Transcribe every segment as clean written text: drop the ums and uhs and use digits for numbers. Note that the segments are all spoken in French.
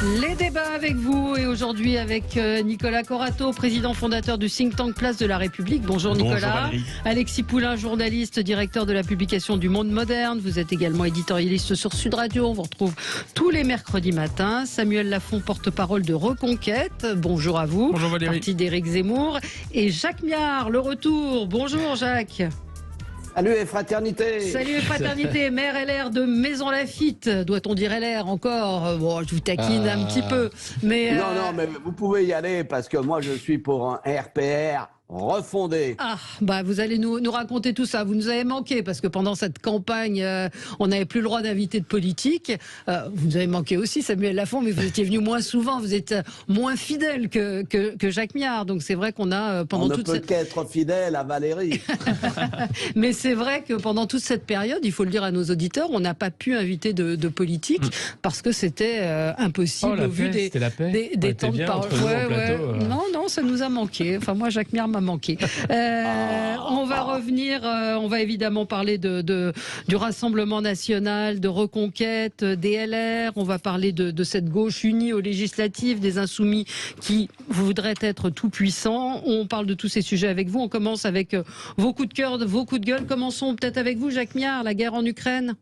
Les débats avec vous et aujourd'hui avec Nicolas Corato, président fondateur du think tank Place de la République. Bonjour Nicolas. Bonjour Alexis Poulain, journaliste, directeur de la publication du Monde Moderne. Vous êtes également éditorialiste sur Sud Radio. On vous retrouve tous les mercredis matins. Samuel Lafont, porte-parole de Reconquête. Bonjour à vous. Bonjour Valérie. Parti d'Éric Zemmour. Et Jacques Miard, le retour. Bonjour Jacques. Salut et fraternité. Salut et fraternité, maire LR de Maisons-Laffitte. Doit-on dire LR encore? Bon, je vous taquine un petit peu. Mais Non, mais vous pouvez y aller parce que moi je suis pour un RPR refondé. Ah, bah vous allez nous raconter tout ça. Vous nous avez manqué parce que pendant cette campagne, on n'avait plus le droit d'inviter de politique. Vous nous avez manqué aussi, Samuel Lafont, mais vous étiez venu moins souvent. Vous êtes moins fidèle que Jacques Miard. Donc c'est vrai qu'on a pendant toute cette... On ne peut qu'être fidèle à Valérie. Mais c'est vrai que pendant toute cette période, il faut le dire à nos auditeurs, on n'a pas pu inviter de politique parce que c'était impossible au vu des temps de parole. Non, ça nous a manqué. Enfin, moi, Jacques Miard m'a manqué. On va revenir, on va évidemment parler du Rassemblement national, de Reconquête, des LR. On va parler de cette gauche unie aux législatives, des insoumis qui voudraient être tout puissants. On parle de tous ces sujets avec vous. On commence avec vos coups de cœur, vos coups de gueule. Commençons peut-être avec vous, Jacques Miard, la guerre en Ukraine.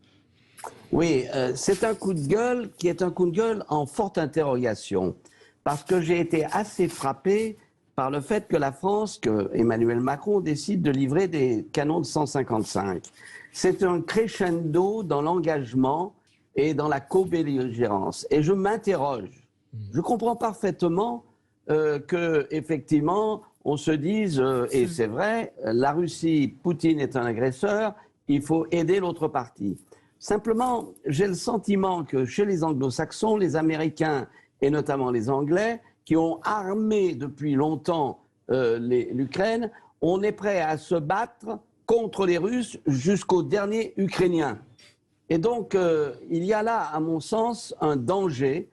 Oui, c'est un coup de gueule qui est un coup de gueule en forte interrogation. Parce que j'ai été assez frappé par le fait que la France, que Emmanuel Macron décide de livrer des canons de 155. C'est un crescendo dans l'engagement et dans la co-belligérance. Et je m'interroge. Je comprends parfaitement que, effectivement, on se dise, et c'est vrai, la Russie, Poutine est un agresseur, il faut aider l'autre partie. Simplement, j'ai le sentiment que chez les anglo-saxons, les Américains et notamment les Anglais, qui ont armé depuis longtemps l'Ukraine, on est prêt à se battre contre les Russes jusqu'au dernier Ukrainien. Et donc, il y a là, à mon sens, un danger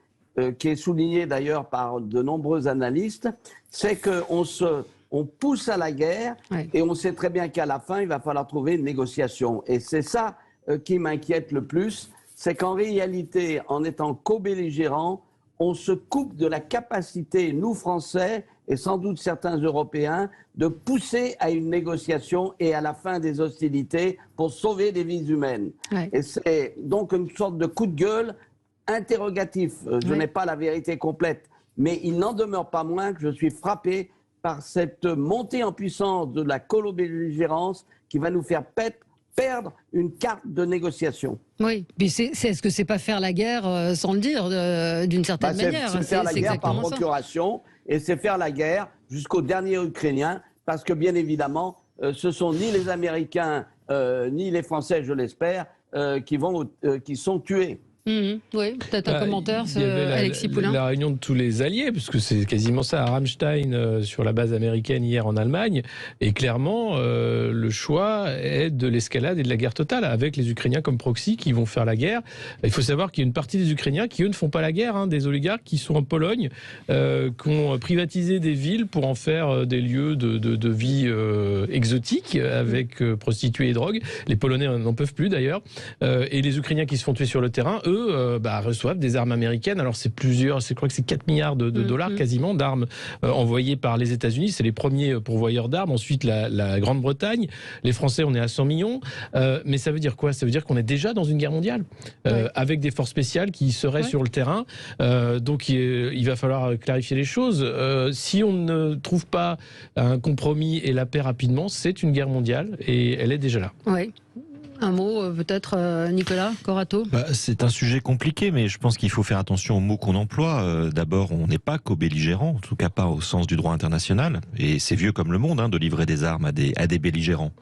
qui est souligné d'ailleurs par de nombreux analystes, c'est qu'on pousse à la guerre et on sait très bien qu'à la fin, il va falloir trouver une négociation. Et c'est ça qui m'inquiète le plus, c'est qu'en réalité, en étant co-belligérant, on se coupe de la capacité, nous Français, et sans doute certains Européens, de pousser à une négociation et à la fin des hostilités pour sauver des vies humaines. Et c'est donc une sorte de coup de gueule interrogatif. Je n'ai pas la vérité complète, mais il n'en demeure pas moins que je suis frappé par cette montée en puissance de la colo-belligérance qui va nous faire perdre une carte de négociation. Oui, mais est-ce que c'est pas faire la guerre sans le dire d'une certaine manière? C'est faire la guerre par procuration et c'est faire la guerre jusqu'au dernier Ukrainien parce que bien évidemment, ce sont ni les Américains ni les Français, je l'espère, qui sont tués. Oui, peut-être un commentaire, Alexis Poulain. La réunion de tous les alliés, puisque c'est quasiment ça à Ramstein sur la base américaine hier en Allemagne, et clairement le choix est de l'escalade et de la guerre totale, avec les Ukrainiens comme proxy qui vont faire la guerre. Il faut savoir qu'il y a une partie des Ukrainiens qui eux ne font pas la guerre, des oligarques qui sont en Pologne, qui ont privatisé des villes pour en faire des lieux de vie exotiques avec prostituées et drogue. Les Polonais n'en peuvent plus d'ailleurs, et les Ukrainiens qui se font tuer sur le terrain, eux, reçoivent des armes américaines. Alors c'est je crois que c'est 4 milliards de dollars quasiment d'armes envoyées par les États-Unis. C'est les premiers pourvoyeurs d'armes. Ensuite la Grande-Bretagne. Les Français, on est à 100 millions. Mais ça veut dire quoi? Ça veut dire qu'on est déjà dans une guerre mondiale avec des forces spéciales qui seraient sur le terrain. Donc il va falloir clarifier les choses. Si on ne trouve pas un compromis et la paix rapidement, c'est une guerre mondiale et elle est déjà là. Oui. Un mot peut-être, Nicolas Corato? C'est un sujet compliqué, mais je pense qu'il faut faire attention aux mots qu'on emploie. D'abord, on n'est pas co-belligérant, en tout cas pas au sens du droit international. Et c'est vieux comme le monde de livrer des armes à des belligérants.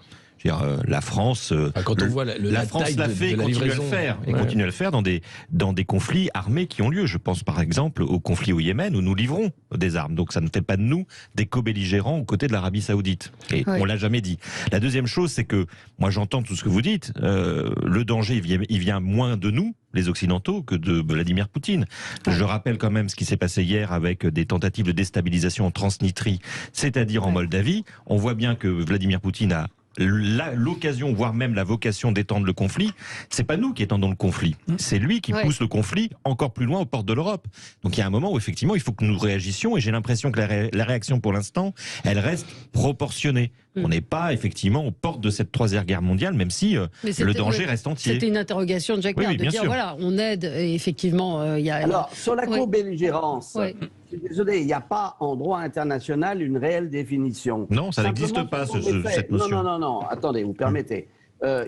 Je veux dire, la France, quand on voit la France l'a fait et continue à le faire, et continue à le faire dans des conflits armés qui ont lieu. Je pense par exemple au conflit au Yémen où nous livrons des armes. Donc ça ne fait pas de nous des co-belligérants aux côtés de l'Arabie Saoudite. Et on l'a jamais dit. La deuxième chose, c'est que moi j'entends tout ce que vous dites. Le danger, il vient moins de nous, les Occidentaux, que de Vladimir Poutine. Je rappelle quand même ce qui s'est passé hier avec des tentatives de déstabilisation en Transnistrie, c'est-à-dire en Moldavie. On voit bien que Vladimir Poutine a l'occasion, voire même la vocation d'étendre le conflit, c'est pas nous qui étendons le conflit, c'est lui qui pousse le conflit encore plus loin aux portes de l'Europe. Donc il y a un moment où effectivement il faut que nous réagissions, et j'ai l'impression que la réaction pour l'instant, elle reste proportionnée. On n'est pas effectivement aux portes de cette troisième guerre mondiale, même si le danger reste entier. C'était une interrogation de Jacques Mér, de dire voilà, on aide, et effectivement il y a... Alors, sur la co-belligérance, je suis désolé, il n'y a pas en droit international une réelle définition. Non, ça n'existe pas, cette notion. Non, attendez, vous permettez.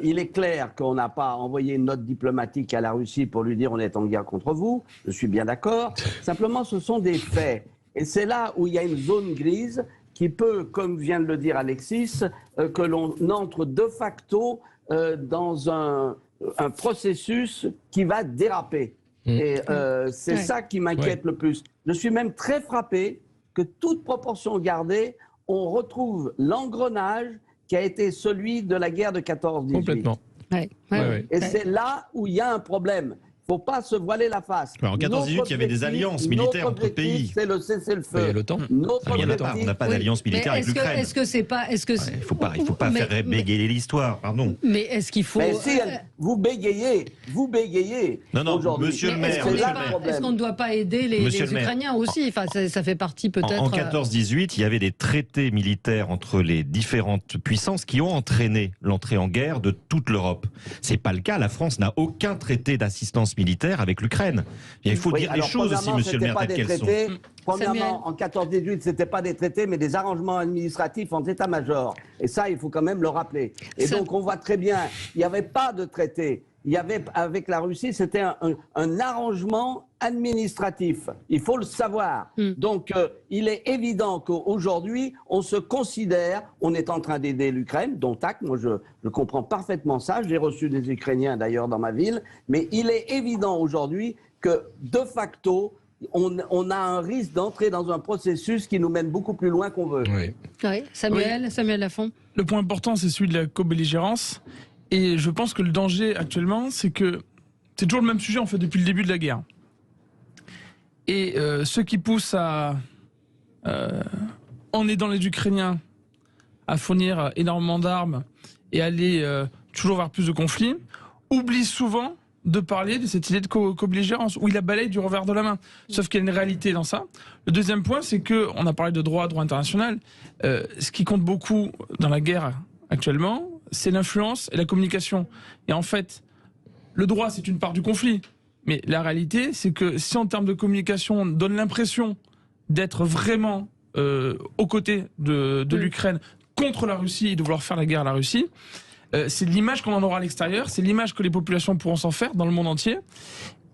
Il est clair qu'on n'a pas envoyé une note diplomatique à la Russie pour lui dire on est en guerre contre vous, je suis bien d'accord. Simplement, ce sont des faits. Et c'est là où il y a une zone grise qui peut, comme vient de le dire Alexis, que l'on entre de facto dans un processus qui va déraper. Et c'est ça qui m'inquiète le plus. Je suis même très frappé que, toute proportion gardée, on retrouve l'engrenage qui a été celui de la guerre de 14-18. Complètement. Et c'est là où il y a un problème. Il ne faut pas se voiler la face. En 14-18, il y avait des alliances militaires entre pays. C'est le cessez-le-feu. Il y a l'OTAN. On n'a pas d'alliance militaire avec l'Ukraine. Est-ce que c'est pas... Il ne faut pas faire bégayer l'histoire, pardon. Mais est-ce qu'il faut... Mais si vous bégayez Non, monsieur le maire. Est-ce qu'on ne doit pas aider les Ukrainiens aussi? Enfin, ça fait partie peut-être... En 14-18, il y avait des traités militaires entre les différentes puissances qui ont entraîné l'entrée en guerre de toute l'Europe. C'est pas le cas. La France n'a aucun traité d'assistance militaire avec l'Ukraine. Il faut dire les choses aussi, monsieur le maire, telles qu'elles sont. Premièrement, en 14-18, ce n'était pas des traités, mais des arrangements administratifs en état-major. Et ça, il faut quand même le rappeler. Et donc, on voit très bien, il n'y avait pas de traité. Il y avait, avec la Russie, c'était un arrangement administratif. Il faut le savoir. Donc, il est évident qu'aujourd'hui, on se considère, on est en train d'aider l'Ukraine, dont acte, moi je comprends parfaitement ça, j'ai reçu des Ukrainiens d'ailleurs dans ma ville, mais il est évident aujourd'hui que, de facto, on a un risque d'entrer dans un processus qui nous mène beaucoup plus loin qu'on veut. Samuel Lafont. Le point important, c'est celui de la co-belligérance. Et je pense que le danger actuellement, c'est que c'est toujours le même sujet en fait depuis le début de la guerre. Et ceux qui poussent en aidant les Ukrainiens à fournir énormément d'armes et aller toujours vers plus de conflits, oublient souvent de parler de cette idée de co-belligérance, où il la balaye du revers de la main. Sauf qu'il y a une réalité dans ça. Le deuxième point, c'est qu'on a parlé de droit international. Ce qui compte beaucoup dans la guerre actuellement, c'est l'influence et la communication. Et en fait, le droit, c'est une part du conflit. Mais la réalité, c'est que si en termes de communication, on donne l'impression d'être vraiment aux côtés de l'Ukraine contre la Russie et de vouloir faire la guerre à la Russie, c'est l'image qu'on en aura à l'extérieur, c'est l'image que les populations pourront s'en faire dans le monde entier.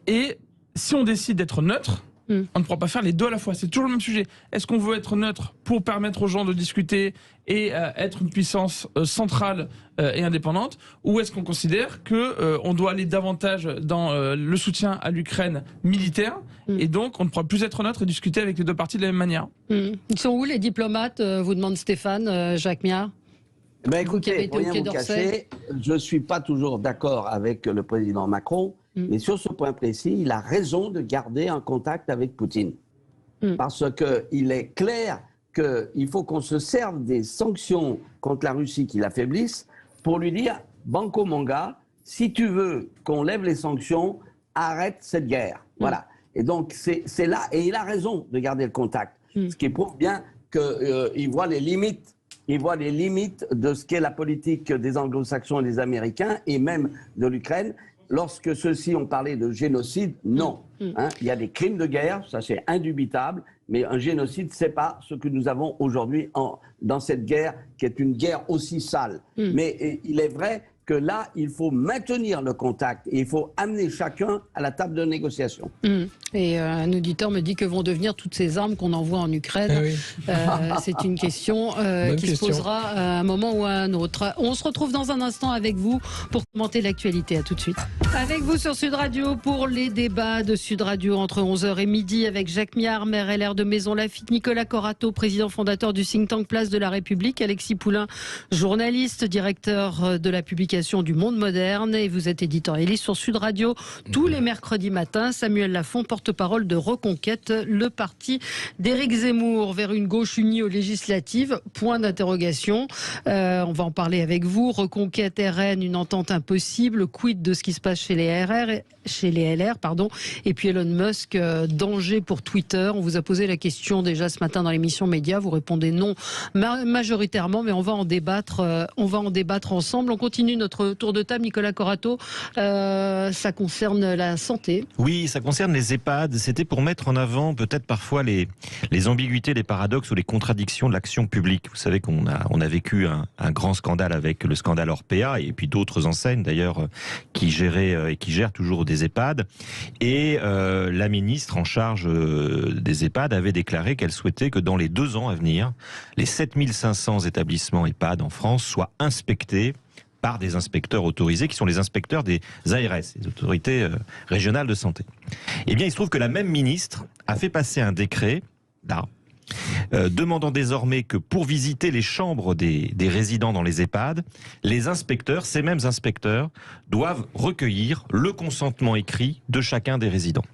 Et si on décide d'être neutre, on ne pourra pas faire les deux à la fois. C'est toujours le même sujet. Est-ce qu'on veut être neutre pour permettre aux gens de discuter et être une puissance centrale et indépendante, ou est-ce qu'on considère qu'on doit aller davantage dans le soutien à l'Ukraine militaire et donc on ne pourra plus être neutre et discuter avec les deux parties de la même manière? Ils sont où les diplomates, vous demande Stéphane, Jacques Mér? Écoutez, pour rien vous cacher, je ne suis pas toujours d'accord avec le président Macron, mais sur ce point précis, il a raison de garder un contact avec Poutine. Parce qu'il est clair qu'il faut qu'on se serve des sanctions contre la Russie qui l'affaiblissent pour lui dire « Banco mon gars, si tu veux qu'on lève les sanctions, arrête cette guerre. » Voilà. Et donc c'est là, et il a raison de garder le contact. Ce qui prouve bien qu'il voit les limites. Il voit les limites de ce qu'est la politique des anglo-saxons et des Américains, et même de l'Ukraine. Lorsque ceux-ci ont parlé de génocide, non. Il y a des crimes de guerre, ça c'est indubitable, mais un génocide, c'est pas ce que nous avons aujourd'hui dans cette guerre, qui est une guerre aussi sale. Mais il est vrai que là, il faut maintenir le contact et il faut amener chacun à la table de négociation. Et un auditeur me dit que vont devenir toutes ces armes qu'on envoie en Ukraine. C'est une question qui se posera à un moment ou à un autre. On se retrouve dans un instant avec vous pour commenter l'actualité. À tout de suite. Avec vous sur Sud Radio pour les débats de Sud Radio entre 11h et midi avec Jacques Mér, maire LR de Maisons-Laffitte, Nicolas Corato, président fondateur du think tank Place de la République, Alexis Poulain, journaliste, directeur de la publication communication du monde moderne et vous êtes éditorialiste sur Sud Radio tous les mercredis matins. Samuel Lafont, porte-parole de Reconquête, le parti d'Éric Zemmour, vers une gauche unie aux législatives. Point d'interrogation. On va en parler avec vous. Reconquête, RN, une entente impossible. Quid de ce qui se passe chez les LR, et puis Elon Musk, danger pour Twitter. On vous a posé la question déjà ce matin dans l'émission Média. Vous répondez non majoritairement, mais on va en débattre ensemble. On continue notre tour de table. Nicolas Corato, ça concerne la santé. Oui, ça concerne les EHPAD. C'était pour mettre en avant peut-être parfois les ambiguïtés, les paradoxes ou les contradictions de l'action publique. Vous savez qu'on a vécu un grand scandale avec le scandale Orpea et puis d'autres enseignes d'ailleurs qui géraient et qui gèrent toujours des EHPAD. Et la ministre en charge des EHPAD avait déclaré qu'elle souhaitait que dans les 2 ans à venir, les 7500 établissements EHPAD en France soient inspectés par des inspecteurs autorisés, qui sont les inspecteurs des ARS, les autorités régionales de santé. Eh bien, il se trouve que la même ministre a fait passer un décret, là, demandant désormais que pour visiter les chambres des résidents dans les EHPAD, les inspecteurs, ces mêmes inspecteurs, doivent recueillir le consentement écrit de chacun des résidents.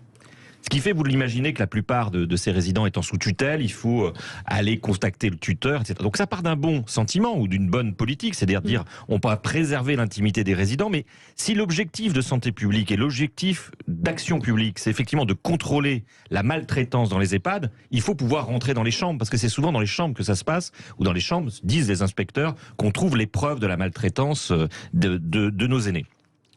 Ce qui fait, vous l'imaginez, que la plupart de ces résidents étant sous tutelle, il faut aller contacter le tuteur, etc. Donc ça part d'un bon sentiment ou d'une bonne politique, c'est-à-dire dire on peut préserver l'intimité des résidents, mais si l'objectif de santé publique et l'objectif d'action publique, c'est effectivement de contrôler la maltraitance dans les EHPAD, il faut pouvoir rentrer dans les chambres, parce que c'est souvent dans les chambres que ça se passe, ou dans les chambres, disent les inspecteurs, qu'on trouve les preuves de la maltraitance de nos aînés.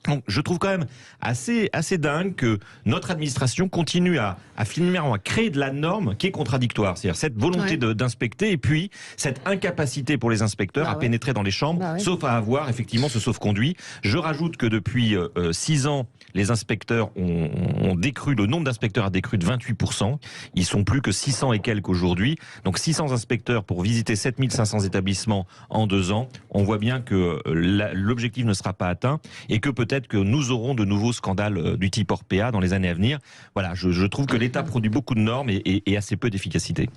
Donc, je trouve quand même assez dingue que notre administration continue à finalement à créer de la norme qui est contradictoire. C'est-à-dire cette volonté d'inspecter et puis cette incapacité pour les inspecteurs à pénétrer dans les chambres, sauf à avoir effectivement ce sauf-conduit. Je rajoute que depuis 6 ans, les inspecteurs ont décru, le nombre d'inspecteurs a décru de 28%. Ils sont plus que 600 et quelques aujourd'hui. Donc 600 inspecteurs pour visiter 7500 établissements en 2 ans. On voit bien que l'objectif ne sera pas atteint et que peut-être que nous aurons de nouveaux scandales du type Orpea dans les années à venir. Voilà, je trouve que l'État produit beaucoup de normes et assez peu d'efficacité.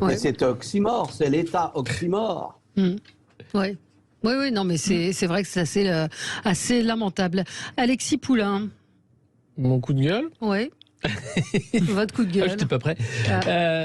Mais c'est oxymore, c'est l'État oxymore. Oui, non, mais c'est vrai que c'est assez lamentable. Alexis Poulain. Mon coup de gueule ? Oui. Votre coup de gueule. Je n'étais pas prêt.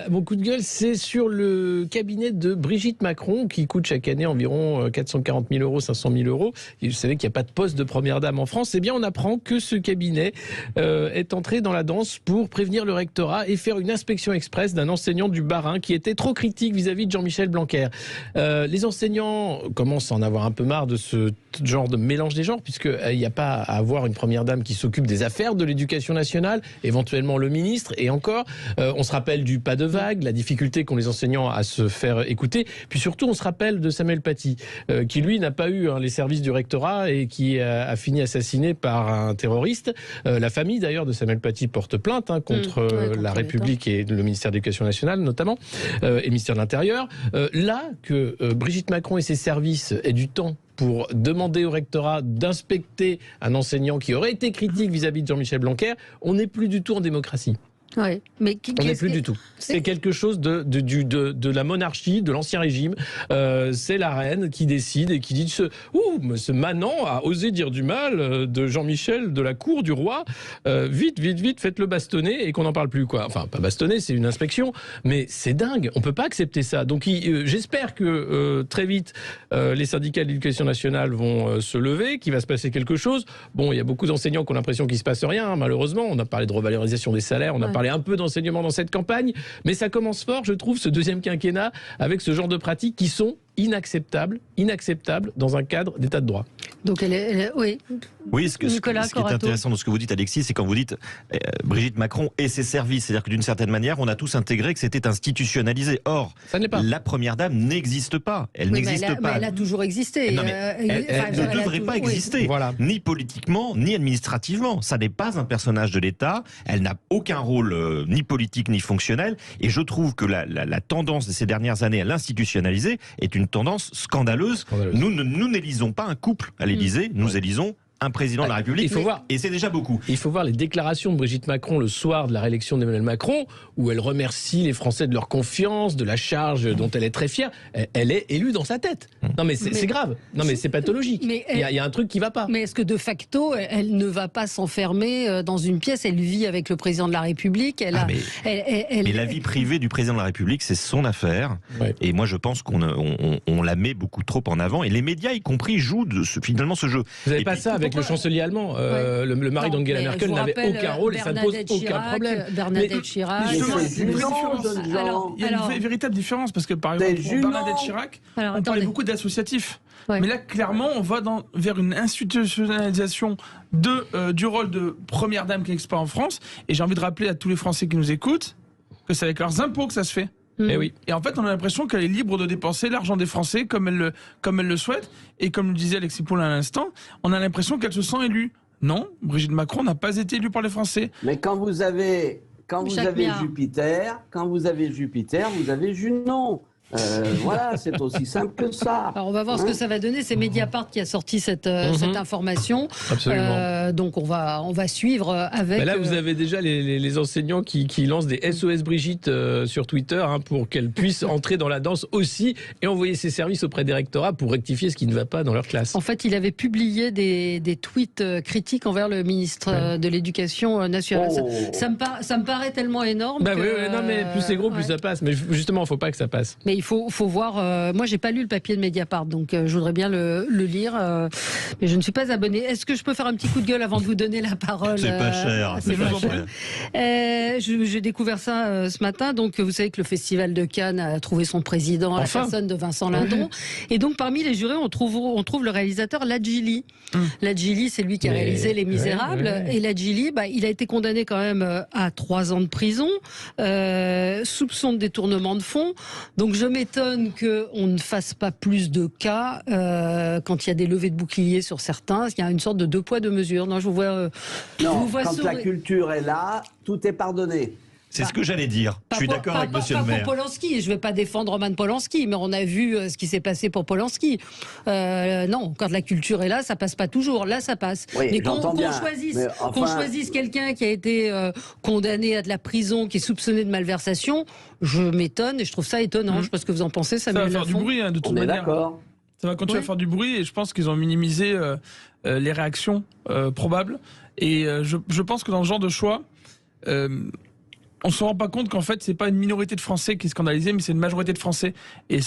Mon coup de gueule, c'est sur le cabinet de Brigitte Macron, qui coûte chaque année environ 440 000 euros, 500 000 euros. Et vous savez qu'il n'y a pas de poste de première dame en France. Eh bien, on apprend que ce cabinet est entré dans la danse pour prévenir le rectorat et faire une inspection express d'un enseignant du Bas-Rhin qui était trop critique vis-à-vis de Jean-Michel Blanquer. Les enseignants commencent à en avoir un peu marre de ce genre de mélange des genres, puisqu'il n'y a pas à avoir une première dame qui s'occupe des affaires de l'éducation nationale, éventuellement le ministre, et encore, on se rappelle du pas de vague, la difficulté qu'ont les enseignants à se faire écouter, puis surtout on se rappelle de Samuel Paty, qui lui n'a pas eu les services du rectorat et qui a fini assassiné par un terroriste. La famille d'ailleurs de Samuel Paty porte plainte contre la République et le ministère de l'Éducation nationale notamment, et le ministère de l'Intérieur. Là que Brigitte Macron et ses services aient du temps pour demander au rectorat d'inspecter un enseignant qui aurait été critique vis-à-vis de Jean-Michel Blanquer, on n'est plus du tout en démocratie. Ouais, mais on n'est plus du tout. C'est quelque chose de la monarchie, de l'ancien régime. C'est la reine qui décide et qui dit ce manant a osé dire du mal de Jean-Michel, de la cour du roi. Vite, faites-le bastonner et qu'on n'en parle plus, quoi. Enfin, pas bastonner, c'est une inspection, mais c'est dingue. On peut pas accepter ça. Donc, j'espère que très vite, les syndicats de l'éducation nationale vont se lever, qu'il va se passer quelque chose. Bon, il y a beaucoup d'enseignants qui ont l'impression qu'il se passe rien, malheureusement. On a parlé de revalorisation des salaires, on a parlé un peu d'enseignement dans cette campagne, mais ça commence fort, je trouve, ce deuxième quinquennat, avec ce genre de pratiques qui sont inacceptables dans un cadre d'état de droit. Donc oui, ce qui est intéressant dans ce que vous dites, Alexis, c'est quand vous dites Brigitte Macron et ses services, c'est-à-dire que d'une certaine manière, on a tous intégré que c'était institutionnalisé. Or, la première dame n'existe pas. Elle n'existe pas. Mais elle a toujours existé. Non, elle ne devrait pas exister, ni politiquement, ni administrativement. Ça n'est pas un personnage de l'État. Elle n'a aucun rôle ni politique ni fonctionnel. Et je trouve que la tendance de ces dernières années à l'institutionnaliser est une tendance scandaleuse. Nous n'élisons pas un couple à l'Élysée, nous élisons un président de la République. Il faut voir. Et c'est déjà beaucoup. Il faut voir les déclarations de Brigitte Macron le soir de la réélection d'Emmanuel Macron, où elle remercie les Français de leur confiance, de la charge dont elle est très fière. Elle est élue dans sa tête. Non mais c'est grave. Non mais c'est pathologique. Il y a un truc qui va pas. Mais est-ce que de facto, elle ne va pas s'enfermer dans une pièce? Elle vit avec le président de la République. Mais la vie privée du président de la République, c'est son affaire. Ouais. Et moi, je pense qu'on la met beaucoup trop en avant. Et les médias, y compris, jouent finalement ce jeu. Vous n'avez pas ça avec le chancelier allemand. Le mari d'Angela Merkel n'avait aucun rôle et ça ne pose aucun problème. Bernadette Chirac. Il y a une véritable différence parce que, par exemple, pour Bernadette Chirac, on parlait beaucoup d'associatifs. Ouais. Mais là, clairement, on va vers une institutionnalisation du rôle de première dame qui n'existe pas en France. Et j'ai envie de rappeler à tous les Français qui nous écoutent que c'est avec leurs impôts que ça se fait. Et oui. Et en fait, on a l'impression qu'elle est libre de dépenser l'argent des Français comme elle le souhaite. Et comme le disait Alexis Poulain à l'instant, on a l'impression qu'elle se sent élue. Non, Brigitte Macron n'a pas été élue par les Français. Mais quand vous avez Jupiter, vous avez Junon. Voilà, c'est aussi simple que ça. Alors on va voir ce que ça va donner. C'est Mediapart qui a sorti cette information. Absolument. Donc on va suivre avec. Là, vous avez déjà les enseignants qui lancent des SOS Brigitte sur Twitter pour qu'elle puisse entrer dans la danse aussi et envoyer ses services auprès des rectorats pour rectifier ce qui ne va pas dans leur classe. En fait, il avait publié des tweets critiques envers le ministre de l'Éducation nationale. Oh. Ça me paraît tellement énorme. Oui, non, mais plus c'est gros, plus ça passe. Mais justement, il ne faut pas que ça passe. Mais il faut voir. Moi, j'ai pas lu le papier de Mediapart, donc je voudrais bien le lire, mais je ne suis pas abonnée. Est-ce que je peux faire un petit coup de gueule avant de vous donner la parole? C'est pas cher. C'est pas cher. J'ai découvert ça ce matin. Donc, vous savez que le Festival de Cannes a trouvé son président à la personne de Vincent Lindon. Et donc, parmi les jurés, on trouve le réalisateur Ladjili. Ladjili, c'est lui qui a réalisé Les Misérables. Et Ladjili, il a été condamné quand même à 3 ans de prison, soupçon de détournement de fonds. Donc, je m'étonne qu'on ne fasse pas plus de cas quand il y a des levées de boucliers sur certains. Il y a une sorte de 2 poids 2 mesures. Non, je vous vois. Quand la culture est là, tout est pardonné. C'est ce que j'allais dire. Je suis d'accord avec monsieur le maire. Pour Polanski, je ne vais pas défendre Roman Polanski, mais on a vu ce qui s'est passé pour Polanski. Non, quand la culture est là, ça passe pas toujours. Là, ça passe. Oui, mais qu'on choisisse quelqu'un qui a été condamné à de la prison, qui est soupçonné de malversation, je m'étonne et je trouve ça étonnant. Je ne sais pas ce que vous en pensez, Samuel Lafont. Ça va faire du bruit, de toute manière. D'accord. Ça va continuer à faire du bruit et je pense qu'ils ont minimisé les réactions probables. Et je pense que dans ce genre de choix, on se rend pas compte qu'en fait c'est pas une minorité de Français qui est scandalisée, mais c'est une majorité de Français. Et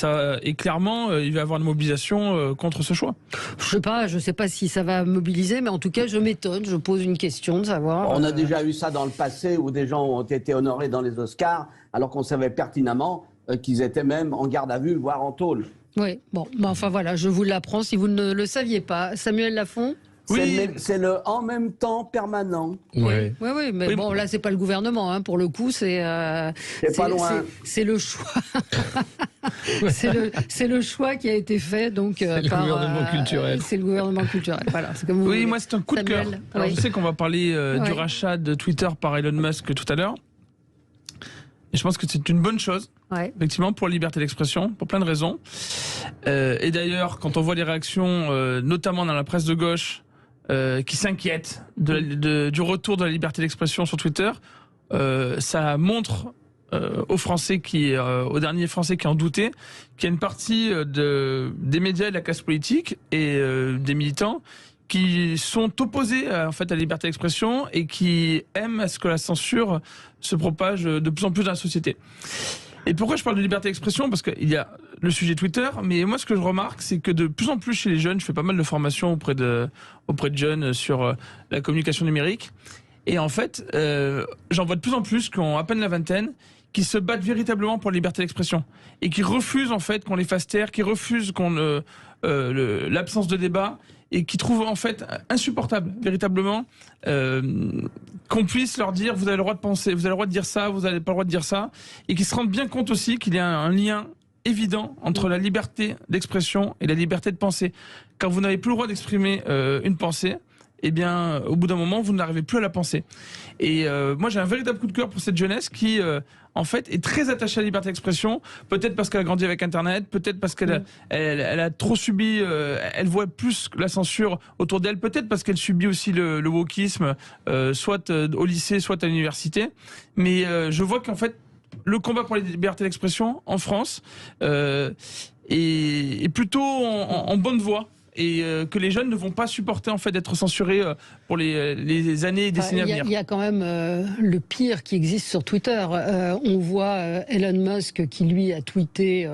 clairement, il va y avoir une mobilisation contre ce choix. Je sais pas si ça va mobiliser, mais en tout cas, je m'étonne. Je pose une question de savoir. On a déjà eu ça dans le passé où des gens ont été honorés dans les Oscars, alors qu'on savait pertinemment qu'ils étaient même en garde à vue, voire en tôle. Oui. Bon, enfin voilà, je vous l'apprends si vous ne le saviez pas. Samuel Lafont. Oui. C'est le en même temps permanent. Oui, mais bon, là, c'est pas le gouvernement, pour le coup, c'est pas loin. C'est le choix. c'est le choix qui a été fait, donc c'est le gouvernement culturel. C'est le gouvernement culturel. Voilà, c'est comme vous voulez. Moi, c'est un coup de cœur. Alors, je sais qu'on va parler du rachat de Twitter par Elon Musk tout à l'heure. Et je pense que c'est une bonne chose, effectivement, pour la liberté d'expression, pour plein de raisons. Et d'ailleurs, quand on voit les réactions, notamment dans la presse de gauche, qui s'inquiètent du retour de la liberté d'expression sur Twitter, ça montre aux Français aux derniers Français qui en doutaient, qu'il y a une partie des médias et de la classe politique et des militants qui sont opposés en fait à la liberté d'expression et qui aiment à ce que la censure se propage de plus en plus dans la société. Et pourquoi je parle de liberté d'expression? Parce qu'il y a le sujet Twitter, mais moi ce que je remarque, c'est que de plus en plus chez les jeunes, je fais pas mal de formations auprès de jeunes sur la communication numérique, et en fait, j'en vois de plus en plus qui ont à peine la vingtaine, qui se battent véritablement pour la liberté d'expression, et qui refusent en fait qu'on les fasse taire, qui refusent l'absence de débat, et qui trouvent en fait insupportable, véritablement, qu'on puisse leur dire vous avez le droit de penser, vous avez le droit de dire ça, vous n'avez pas le droit de dire ça, et qui se rendent bien compte aussi qu'il y a un lien évident entre la liberté d'expression et la liberté de penser. Quand vous n'avez plus le droit d'exprimer une pensée, eh bien, au bout d'un moment, vous n'arrivez plus à la penser. Et moi, j'ai un véritable coup de cœur pour cette jeunesse qui, en fait, est très attachée à la liberté d'expression. Peut-être parce qu'elle a grandi avec Internet, peut-être parce qu'elle elle a trop subi, elle voit plus la censure autour d'elle, peut-être parce qu'elle subit aussi le wokisme, soit au lycée, soit à l'université. Mais je vois qu'en fait, le combat pour la liberté d'expression en France est plutôt en bonne voie. Et que les jeunes ne vont pas supporter en fait d'être censurés pour les années et décennies à venir. Il y a quand même le pire qui existe sur Twitter. On voit Elon Musk qui lui a tweeté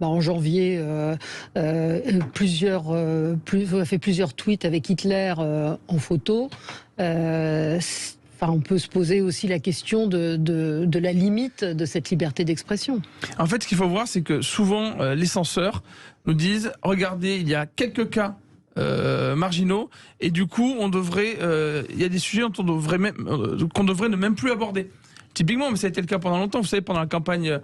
en janvier a fait plusieurs tweets avec Hitler en photo. On peut se poser aussi la question de la limite de cette liberté d'expression. En fait, ce qu'il faut voir, c'est que souvent, les censeurs nous disent « Regardez, il y a quelques cas marginaux, et du coup, il y a des sujets qu'on devrait ne même plus aborder. » Typiquement, mais ça a été le cas pendant longtemps. Vous savez, pendant la campagne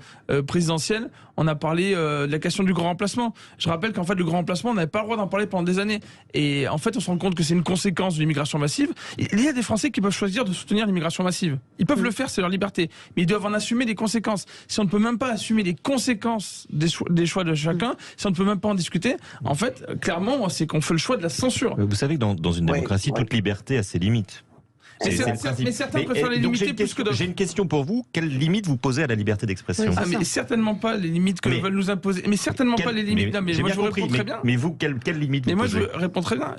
présidentielle, on a parlé de la question du grand remplacement. Je rappelle qu'en fait, le grand remplacement, on n'avait pas le droit d'en parler pendant des années. Et en fait, on se rend compte que c'est une conséquence de l'immigration massive. Il y a des Français qui peuvent choisir de soutenir l'immigration massive. Ils peuvent le faire, c'est leur liberté. Mais ils doivent en assumer les conséquences. Si on ne peut même pas assumer les conséquences des choix de chacun, si on ne peut même pas en discuter, en fait, clairement, c'est qu'on fait le choix de la censure. Vous savez que dans une démocratie, toute liberté a ses limites. Mais certains préfèrent les limiter plus que d'autres. J'ai une question pour vous. Quelles limites vous posez à la liberté d'expression? Mais certainement pas les limites que veulent nous imposer. Mais certainement pas les limites. Mais moi, je vous réponds très bien. Mais vous, quelles limites vous posez? Moi, je réponds très bien.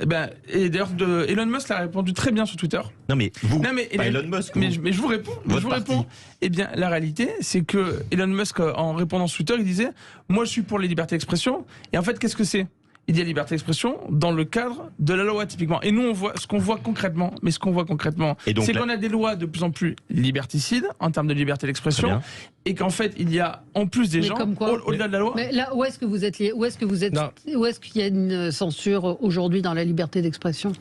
Et d'ailleurs, Elon Musk l'a répondu très bien sur Twitter. Non, mais vous, pas Elon Musk. Mais je vous réponds. Eh bien, la réalité, c'est que Elon Musk, en répondant sur Twitter, il disait « Moi, je suis pour les libertés d'expression. » Et en fait, qu'est-ce que c'est? Il y a liberté d'expression dans le cadre de la loi, typiquement. Et nous, on voit ce qu'on voit concrètement. Mais ce qu'on voit concrètement, c'est qu'on a des lois de plus en plus liberticides en termes de liberté d'expression, et qu'en fait, il y a en plus des gens au-delà de la loi. Mais là, où est-ce que vous êtes où est-ce qu'il y a une censure aujourd'hui dans la liberté d'expression?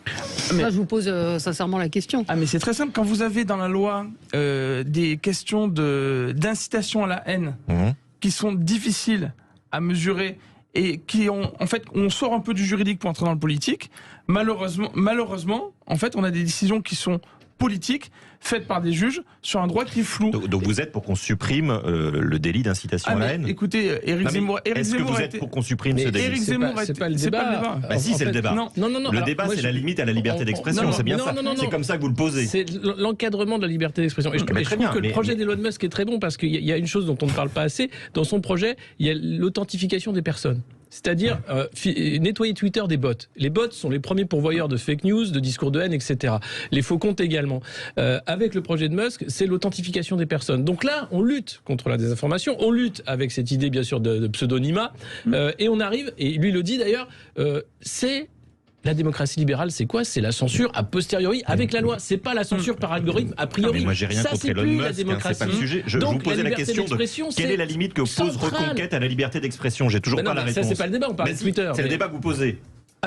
Moi, je vous pose sincèrement la question. Mais c'est très simple. Quand vous avez dans la loi des questions d'incitation à la haine qui sont difficiles à mesurer, et qui on sort un peu du juridique pour entrer dans le politique. Malheureusement, en fait, on a des décisions qui sont politiques, faites par des juges, sur un droit qui est flou. Donc vous êtes pour qu'on supprime le délit d'incitation à la haine? Écoutez, Éric Zemmour... Est-ce que vous êtes pour qu'on supprime ce délit? C'est pas le débat. Si, c'est le débat. Non. Le débat, c'est la limite à la liberté d'expression, c'est bien ça. C'est comme ça que vous le posez. C'est l'encadrement de la liberté d'expression. Et je trouve que le projet d'Elon Musk est très bon, parce qu'il y a une chose dont on ne parle pas assez. Dans son projet, il y a l'authentification des personnes. C'est-à-dire nettoyer Twitter des bots. Les bots sont les premiers pourvoyeurs de fake news, de discours de haine, etc. Les faux comptes également. Avec le projet de Musk, c'est l'authentification des personnes. Donc là, on lutte contre la désinformation, on lutte avec cette idée bien sûr de pseudonymat, et on arrive, et lui le dit d'ailleurs, c'est... La démocratie libérale, c'est quoi? C'est la censure a posteriori avec la loi. C'est pas la censure par algorithme a priori. Mais moi, j'ai rien contre Elon Musk. C'est pas le sujet. Je vous posais la question de quelle est la limite que pose Reconquête à la liberté d'expression. J'ai toujours pas la réponse. Ça, c'est pas le débat. On parle de Twitter. C'est le débat que vous posez.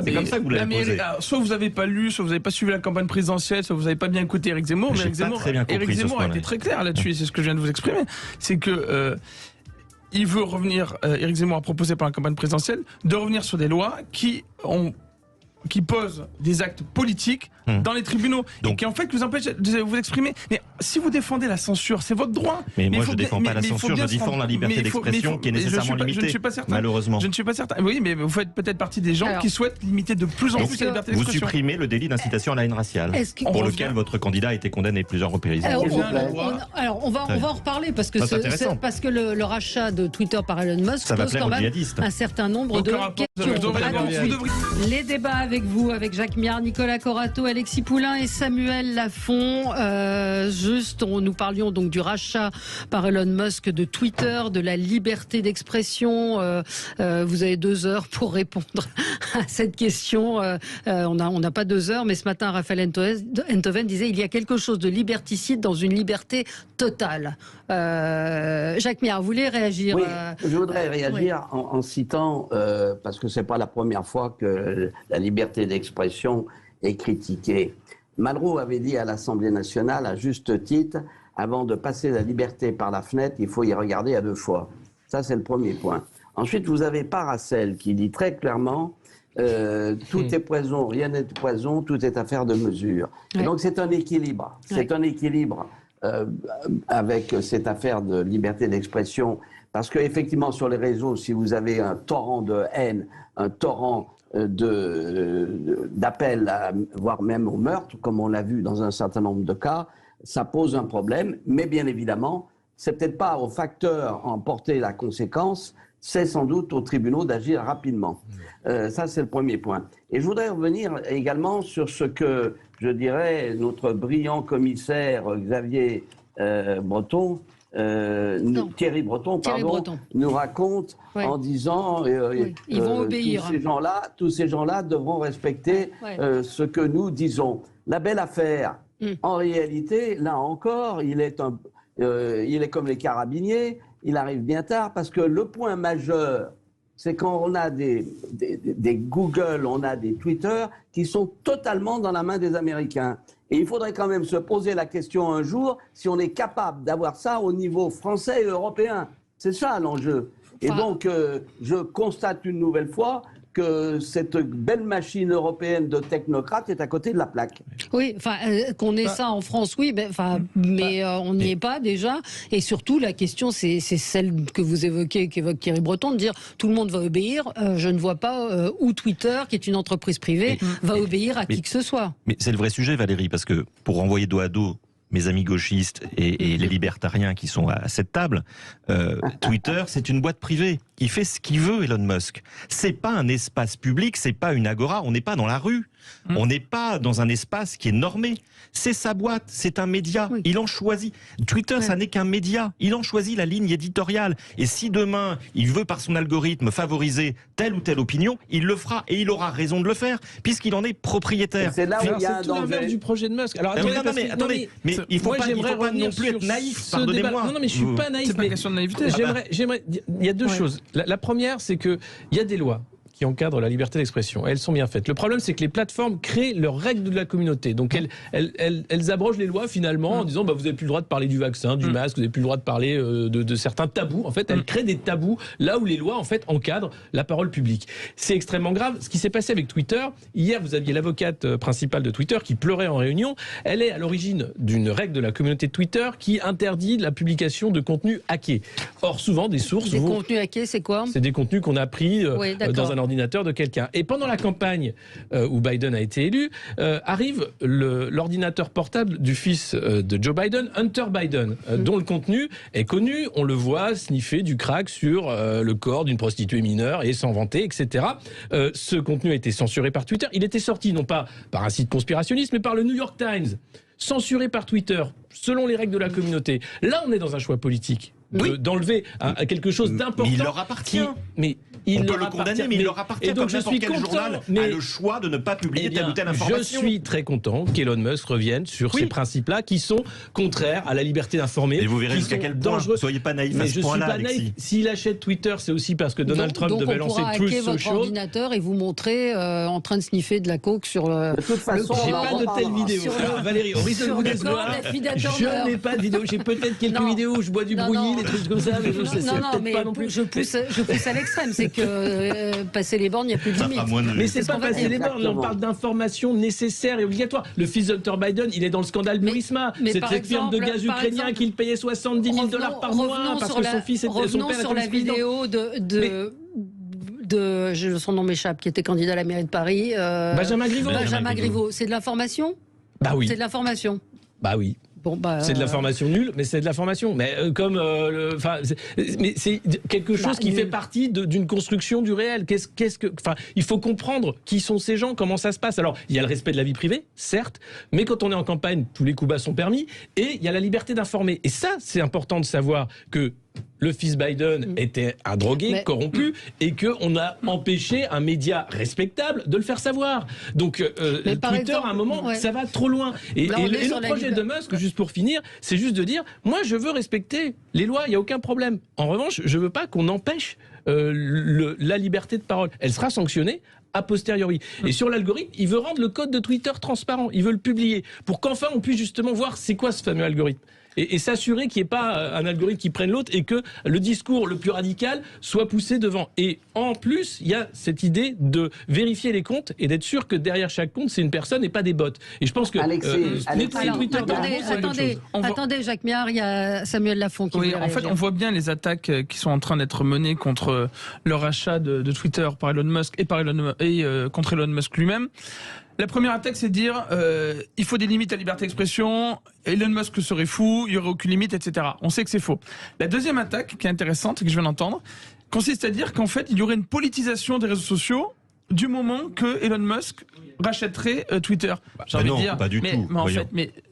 C'est comme ça que vous l'avez posé. Soit vous n'avez pas lu, soit vous n'avez pas suivi la campagne présidentielle, soit vous n'avez pas bien écouté Éric Zemmour. Mais Éric Zemmour a été très clair là-dessus. C'est ce que je viens de vous exprimer. C'est que il veut revenir. Éric Zemmour a proposé par la campagne présidentielle de revenir sur des lois qui posent des actes politiques dans les tribunaux, et qui en fait vous empêchent de vous exprimer. Mais si vous défendez la censure, c'est votre droit. Mais moi je ne défends pas la censure, je défends la liberté d'expression qui est nécessairement limitée. Je ne suis pas certain. Malheureusement. Je ne suis pas certain. Oui, mais vous faites peut-être partie des gens qui souhaitent limiter de plus en plus la liberté d'expression. Vous supprimez le délit d'incitation à la haine raciale, pour lequel votre candidat a été condamné plusieurs reprises. Alors on va en reparler, parce que le rachat de Twitter par Elon Musk pose quand même un certain nombre de questions. Les débats avec vous, avec Jacques Miard, Nicolas Corato, Alexis Poulain et Samuel Lafont. Nous parlions donc du rachat par Elon Musk de Twitter, de la liberté d'expression. Vous avez 2 heures pour répondre à cette question. On n'a pas 2 heures, mais ce matin, Raphaël Enthoven disait il y a quelque chose de liberticide dans une liberté totale. Jacques Miard, vous voulez réagir? Oui, je voudrais réagir en citant, parce que c'est pas la première fois que la liberté d'expression est critiquée. Malraux avait dit à l'Assemblée nationale, à juste titre, avant de passer la liberté par la fenêtre, il faut y regarder à 2 fois. Ça, c'est le premier point. Ensuite, vous avez Paracel qui dit très clairement tout est poison, rien n'est poison, tout est affaire de mesure. Et donc c'est un équilibre. C'est un équilibre avec cette affaire de liberté d'expression. Parce qu'effectivement, sur les réseaux, si vous avez un torrent de haine, un torrent d'appels, voire même au meurtre, comme on l'a vu dans un certain nombre de cas, ça pose un problème. Mais bien évidemment, c'est peut-être pas aux facteurs en porter la conséquence, c'est sans doute aux tribunaux d'agir rapidement. Ça, c'est le premier point. Et je voudrais revenir également sur ce que, je dirais, notre brillant commissaire Xavier Breton, Thierry Breton, nous raconte en disant ils vont obéir. Tous ces gens-là devront respecter ce que nous disons. La belle affaire, en réalité, là encore, il est comme les carabiniers, il arrive bien tard, parce que le point majeur, c'est quand on a des Google, on a des Twitter qui sont totalement dans la main des Américains. Et il faudrait quand même se poser la question un jour si on est capable d'avoir ça au niveau français et européen. C'est ça l'enjeu. Et donc, je constate une nouvelle fois que cette belle machine européenne de technocrates est à côté de la plaque. Oui, qu'on ait ça en France, oui, mais on n'y est pas déjà. Et surtout, la question, c'est celle que vous évoquez, qu'évoque Thierry Breton, de dire tout le monde va obéir. Je ne vois pas où Twitter, qui est une entreprise privée, va obéir à qui que ce soit. Mais c'est le vrai sujet, Valérie, parce que pour renvoyer dos à dos mes amis gauchistes et les libertariens qui sont à cette table, Twitter, c'est une boîte privée. Il fait ce qu'il veut, Elon Musk. C'est pas un espace public, c'est pas une agora, on n'est pas dans la rue. On n'est pas dans un espace qui est normé. C'est sa boîte, c'est un média. Oui. Il en choisit. Twitter, ça n'est qu'un média. Il en choisit la ligne éditoriale. Et si demain, il veut par son algorithme favoriser telle ou telle opinion, il le fera. Et il aura raison de le faire, puisqu'il en est propriétaire. C'est là où il y a un tout l'inverse du projet de Musk. Alors, attendez, mais il ne faut pas non plus être naïf, pardonnez-moi. Non, mais je ne suis pas naïf. C'est pas une question de naïveté. J'aimerais... Il y a deux choses. La première, c'est qu'il y a des lois qui encadrent la liberté d'expression. Elles sont bien faites. Le problème, c'est que les plateformes créent leurs règles de la communauté. Donc, elles abrogent les lois, finalement, en disant vous n'avez plus le droit de parler du vaccin, du masque, vous n'avez plus le droit de parler de certains tabous. En fait, elles créent des tabous là où les lois, en fait, encadrent la parole publique. C'est extrêmement grave. Ce qui s'est passé avec Twitter, hier, vous aviez l'avocate principale de Twitter qui pleurait en réunion. Elle est à l'origine d'une règle de la communauté de Twitter qui interdit la publication de contenus hackés. Or, souvent, des sources... Des contenus hackés, c'est quoi ? C'est des contenus qu'on a pris dans un ordinateur de quelqu'un. Et pendant la campagne où Biden a été élu, arrive l'ordinateur portable du fils de Joe Biden, Hunter Biden, dont le contenu est connu. On le voit sniffer du crack sur le corps d'une prostituée mineure et s'en vanter, etc. Ce contenu a été censuré par Twitter. Il était sorti non pas par un site conspirationniste, mais par le New York Times. Censuré par Twitter, selon les règles de la communauté. Là, on est dans un choix politique. D'enlever quelque chose d'important. Mais il leur appartient. On peut le condamner, mais il leur appartient. Et donc je suis content, journal a le choix de ne pas publier telle ou telle information. Je suis très content qu'Elon Musk revienne sur ces principes-là qui sont contraires à la liberté d'informer. Et vous verrez jusqu'à quel point. Soyez pas naïf à ce point-là, Alexis. S'il achète Twitter, c'est aussi parce que Donald Trump devait lancer Truth Social. Donc on pourra hacker votre ordinateur et vous montrer en train de sniffer de la coke sur le... De toute façon, j'ai pas de telle vidéo. Valérie, au risque de vous décevoir, je n'ai pas de vidéo. J'ai peut-être quelques vidéos où je bois du brouillis, des trucs comme ça, mais je sais peut-être pas non plus. Je pousse à l'extrême, c'est que passer les bornes, il n'y a plus de limite. Mais c'est pas passer les bornes, on parle d'informations nécessaires et obligatoires. Le fils d'Hunter Biden, il est dans le scandale Burisma. C'est cette firme de gaz ukrainien qui le payait $70 000 par mois parce que son fils était son père. Revenons sur la vidéo de son nom m'échappe, qui était candidat à la mairie de Paris. Benjamin Griveaux. C'est de l'information ? Bah oui. C'est de l'information. Bah oui. C'est de l'information nulle, mais c'est de l'information. Mais c'est quelque chose qui fait partie d'une construction du réel. Il faut comprendre qui sont ces gens, comment ça se passe. Alors, il y a le respect de la vie privée, certes, mais quand on est en campagne, tous les coups bas sont permis, et il y a la liberté d'informer. Et ça, c'est important de savoir que le fils Biden était un drogué, corrompu, et qu'on a empêché un média respectable de le faire savoir. Donc, Twitter, à un moment, ça va trop loin. Et le projet de Musk, juste pour finir, c'est juste de dire, moi, je veux respecter les lois, il n'y a aucun problème. En revanche, je ne veux pas qu'on empêche la liberté de parole. Elle sera sanctionnée a posteriori. Et sur l'algorithme, il veut rendre le code de Twitter transparent. Il veut le publier pour qu'enfin on puisse justement voir c'est quoi ce fameux algorithme. et s'assurer qu'il n'y ait pas un algorithme qui prenne l'autre et que le discours le plus radical soit poussé devant. Et en plus, il y a cette idée de vérifier les comptes et d'être sûr que derrière chaque compte, c'est une personne et pas des bots. Et je pense que attendez, Jacques Miard, il y a Samuel Lafont qui en fait, on voit bien les attaques qui sont en train d'être menées contre le rachat de Twitter par Elon Musk et contre Elon Musk lui-même. La première attaque, c'est de dire il faut des limites à la liberté d'expression, Elon Musk serait fou, il n'y aurait aucune limite, etc. On sait que c'est faux. La deuxième attaque, qui est intéressante et que je viens d'entendre, consiste à dire qu'en fait, il y aurait une politisation des réseaux sociaux du moment que Elon Musk rachèterait Twitter. J'ai envie de dire, pas du tout. Mais en fait,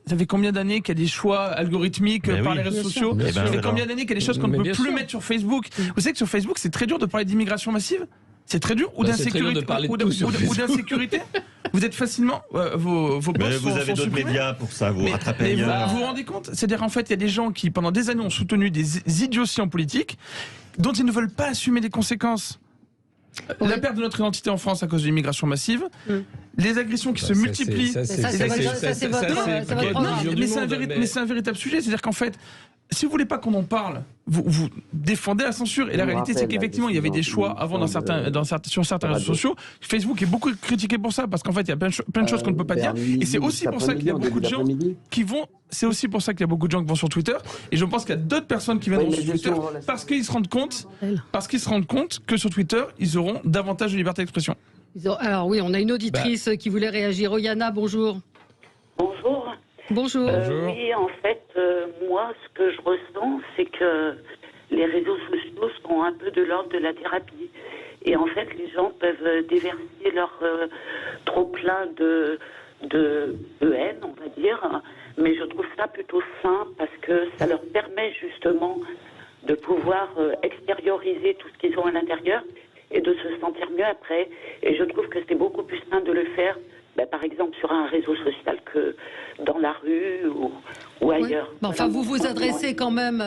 ça fait combien d'années qu'il y a des choix algorithmiques par les réseaux sociaux? Ça fait combien d'années qu'il y a des choses qu'on ne peut plus mettre sur Facebook? Vous savez que sur Facebook, c'est très dur de parler d'immigration massive? C'est très dur, ou d'insécurité, Vous êtes facilement vos posts mais vous avez d'autres médias pour ça, vous rattrapez ailleurs. Vous vous rendez compte? C'est-à-dire en fait, il y a des gens qui pendant des années ont soutenu des idioties en politique dont ils ne veulent pas assumer les conséquences. La perte de notre identité en France à cause de l'immigration massive, les agressions qui se multiplient. Mais c'est un véritable sujet. C'est-à-dire qu'en fait, si vous voulez pas qu'on en parle, vous défendez la censure. Et la réalité, c'est qu'effectivement, il y avait des choix avant sur certains réseaux sociaux. Facebook est beaucoup critiqué pour ça, parce qu'en fait, il y a plein de choses qu'on ne peut pas dire. Et c'est aussi pour ça qu'il y a beaucoup de gens qui vont. C'est aussi pour ça qu'il y a beaucoup de gens qui vont sur Twitter. Et je pense qu'il y a d'autres personnes qui viendront sur Twitter parce qu'ils se rendent compte que sur Twitter, ils auront davantage de liberté d'expression. Alors oui, on a une auditrice qui voulait réagir. Oyana, bonjour. Bonjour. Bonjour. Oui, en fait, moi, ce que je ressens, c'est que les réseaux sociaux sont un peu de l'ordre de la thérapie. Et en fait, les gens peuvent déverser leur trop-plein de haine, on va dire. Mais je trouve ça plutôt sain parce que ça leur permet justement de pouvoir extérioriser tout ce qu'ils ont à l'intérieur et de se sentir mieux après. Et je trouve que c'est beaucoup plus sain de le faire par exemple sur un réseau social que dans la rue ou ailleurs. Oui. Enfin, vous vous adressez quand même,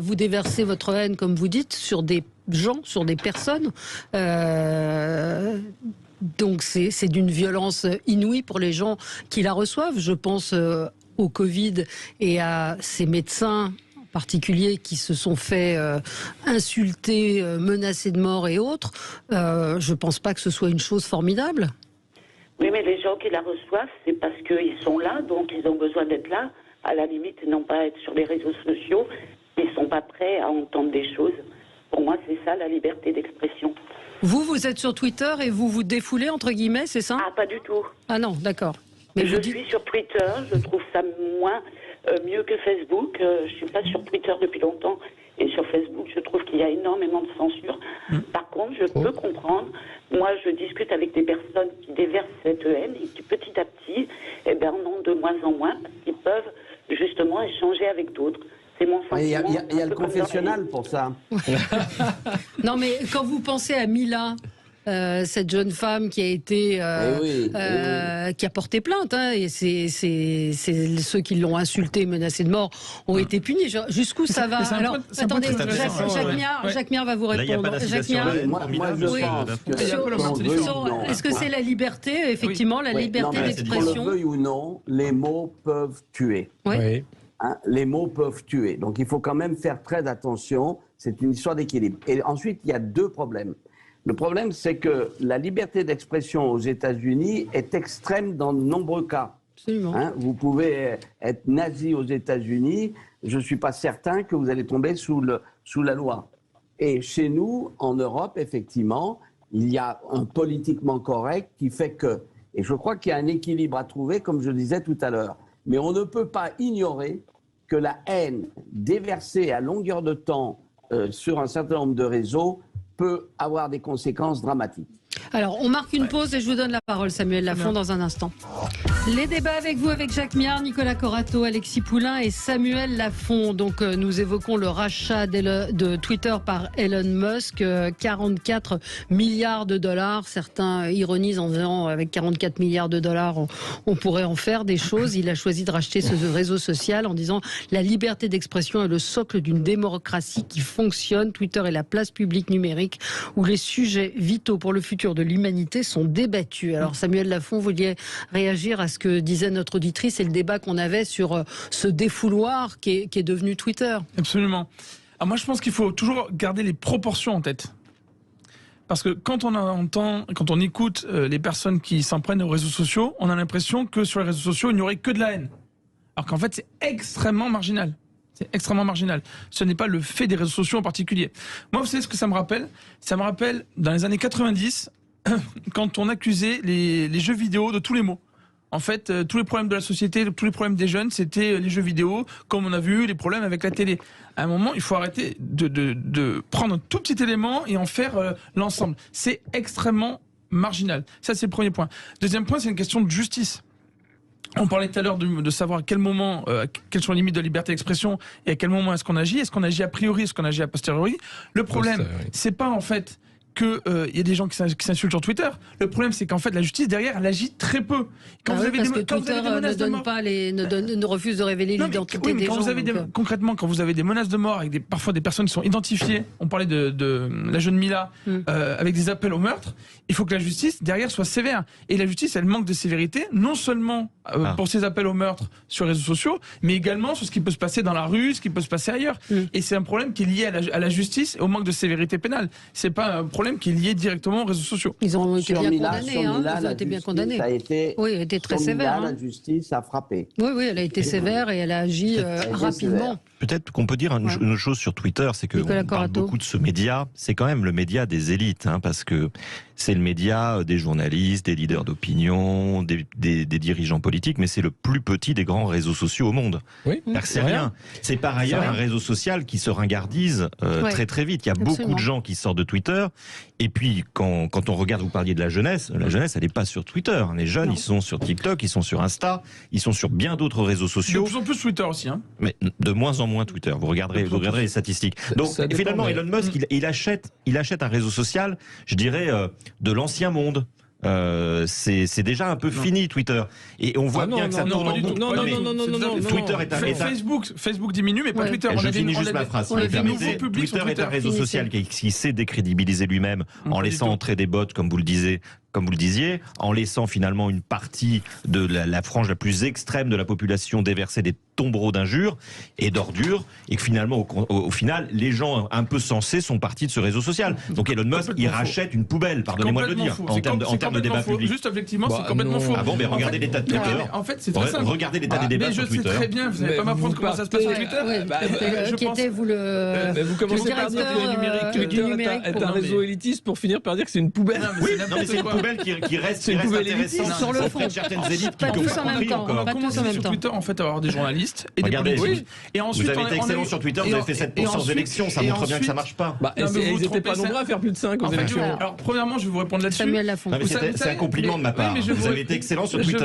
vous déversez votre haine, comme vous dites, sur des gens, sur des personnes. Donc c'est d'une violence inouïe pour les gens qui la reçoivent. Je pense au Covid et à ces médecins particuliers qui se sont fait insulter, menacer de mort et autres. Je ne pense pas que ce soit une chose formidable. Oui, mais les gens qui la reçoivent, c'est parce qu'ils sont là, donc ils ont besoin d'être là, à la limite, et non pas être sur les réseaux sociaux. Ils ne sont pas prêts à entendre des choses. Pour moi, c'est ça, la liberté d'expression. Vous êtes sur Twitter et vous vous défoulez, entre guillemets, c'est ça? Ah, pas du tout. Ah non, d'accord. Mais je suis sur Twitter, je trouve ça mieux que Facebook. Je ne suis pas sur Twitter depuis longtemps. Et sur Facebook, je trouve qu'il y a énormément de censure. Par contre, je peux comprendre. Moi, je discute avec des personnes qui déversent cette haine et qui, petit à petit, en ont de moins en moins parce qu'ils peuvent justement échanger avec d'autres. C'est mon sentiment. Il y a le confessionnal pour ça. Non, mais quand vous pensez à Mila... cette jeune femme qui a été qui a porté plainte, et c'est ceux qui l'ont insultée, menacée de mort, ont été punis. Jusqu'où ça va? Alors, attendez, Jacques Miard va vous répondre. Jacques Miard, est-ce que c'est la liberté, effectivement, la liberté d'expression? Qu'on le veuille ou non, les mots peuvent tuer. Oui. Les mots peuvent tuer. Donc il faut quand même faire très attention. C'est une histoire d'équilibre. Et ensuite, il y a deux problèmes. Le problème, c'est que la liberté d'expression aux États-Unis est extrême dans de nombreux cas. Absolument. Vous pouvez être nazi aux États-Unis, je ne suis pas certain que vous allez tomber sous la loi. Et chez nous, en Europe, effectivement, il y a un politiquement correct qui fait que... Et je crois qu'il y a un équilibre à trouver, comme je disais tout à l'heure. Mais on ne peut pas ignorer que la haine déversée à longueur de temps sur un certain nombre de réseaux peut avoir des conséquences dramatiques. Alors, on marque une pause et je vous donne la parole, Samuel Lafont, dans un instant. Les débats avec vous, avec Jacques Miard, Nicolas Corato, Alexis Poulain et Samuel Lafont. Donc, nous évoquons le rachat de Twitter par Elon Musk, 44 milliards de dollars. Certains ironisent en disant, avec 44 milliards de dollars, on pourrait en faire des choses. Il a choisi de racheter ce réseau social en disant la liberté d'expression est le socle d'une démocratie qui fonctionne. Twitter est la place publique numérique où les sujets vitaux pour le futur de l'humanité sont débattus. Alors, Samuel Lafont, vous vouliez réagir à ce ce que disait notre auditrice et le débat qu'on avait sur ce défouloir qui est devenu Twitter. Absolument. Alors moi, je pense qu'il faut toujours garder les proportions en tête. Parce que quand on écoute les personnes qui s'en prennent aux réseaux sociaux, on a l'impression que sur les réseaux sociaux, il n'y aurait que de la haine. Alors qu'en fait, c'est extrêmement marginal. C'est extrêmement marginal. Ce n'est pas le fait des réseaux sociaux en particulier. Moi, vous savez ce que ça me rappelle ? Ça me rappelle dans les années 90, quand on accusait les jeux vidéo de tous les maux. En fait, tous les problèmes de la société, tous les problèmes des jeunes, c'était les jeux vidéo, comme on a vu les problèmes avec la télé. À un moment, il faut arrêter de prendre un tout petit élément et en faire l'ensemble. C'est extrêmement marginal. Ça, c'est le premier point. Deuxième point, c'est une question de justice. On parlait tout à l'heure de savoir à quel moment, quelles sont les limites de la liberté d'expression et à quel moment est-ce qu'on agit. Est-ce qu'on agit a priori, est-ce qu'on agit a posteriori ? Le problème, c'est pas en fait qu'il y a des gens qui s'insultent sur Twitter. Le problème, c'est qu'en fait, la justice, derrière, elle agit très peu. Quand vous avez parce que Twitter ne refuse de révéler l'identité des gens. Concrètement, quand vous avez des menaces de mort avec parfois des personnes qui sont identifiées, on parlait de la jeune Mila, avec des appels au meurtre, il faut que la justice, derrière, soit sévère. Et la justice, elle manque de sévérité, non seulement pour ces appels au meurtre sur les réseaux sociaux, mais également sur ce qui peut se passer dans la rue, ce qui peut se passer ailleurs. Et c'est un problème qui est lié à la justice et au manque de sévérité pénale. C'est pas un problème qui est lié directement aux réseaux sociaux. Ils ont été bien condamnés. Ils ont été bien condamnés. Oui, elle a été très sévère. La justice a frappé. Oui, elle a été sévère et elle a agi rapidement. Peut-être qu'on peut dire une chose sur Twitter, c'est qu'on parle beaucoup de ce média. C'est quand même le média des élites, parce que c'est le média des journalistes, des leaders d'opinion, des dirigeants politiques, mais c'est le plus petit des grands réseaux sociaux au monde. Oui, c'est rien. C'est par ailleurs un réseau social qui se ringardise très très vite. Il y a beaucoup de gens qui sortent de Twitter. Et puis, quand on regarde, vous parliez de la jeunesse, elle n'est pas sur Twitter. Les jeunes, ils sont sur TikTok, ils sont sur Insta, ils sont sur bien d'autres réseaux sociaux. De plus en plus Twitter aussi. Mais de moins en moins Twitter. Vous regarderez les statistiques. Donc, finalement, Elon Musk, il achète un réseau social, je dirais, de l'ancien monde. C'est déjà un peu fini Twitter et on voit bien que ça tourne en boucle. Non. Twitter est un Facebook diminue mais pas Twitter. Je finis juste ma phrase. Twitter est un réseau social qui sait décrédibiliser lui-même en laissant entrer des bots comme vous le disiez, en laissant finalement une partie de la frange la plus extrême de la population déverser des tombereaux d'injures et d'ordures, et que finalement, au final, les gens un peu sensés sont partis de ce réseau social. Donc Elon Musk, il rachète une poubelle, pardonnez-moi de le dire, en termes de débat public. Juste objectivement, c'est complètement faux. Ah bon, mais regardez l'état de Twitter. En fait, c'est très simple. Regardez l'état des débats sur Twitter. Je sais très bien, vous n'allez pas m'apprendre comment ça se passe sur Twitter. Qui était-vous le vous commencez par dire que Twitter est un réseau élitiste pour finir par dire que c'est une poubelle. Oui, mais c'est une poubelle qui reste intéressante sur le fond. Certaines élites qui pas tous en même temps. On a commencé sur Twitter en fait à avoir des journalistes et des politiques. Et ensuite, vous avez été excellent sur Twitter, vous avez fait 7% aux élections, ça montre bien que ça marche pas. Ils n'étaient pas nombreux à faire plus de 5 aux élections. Alors premièrement, je vais vous répondre là-dessus. C'est un compliment de ma part. Vous avez été excellent sur Twitter,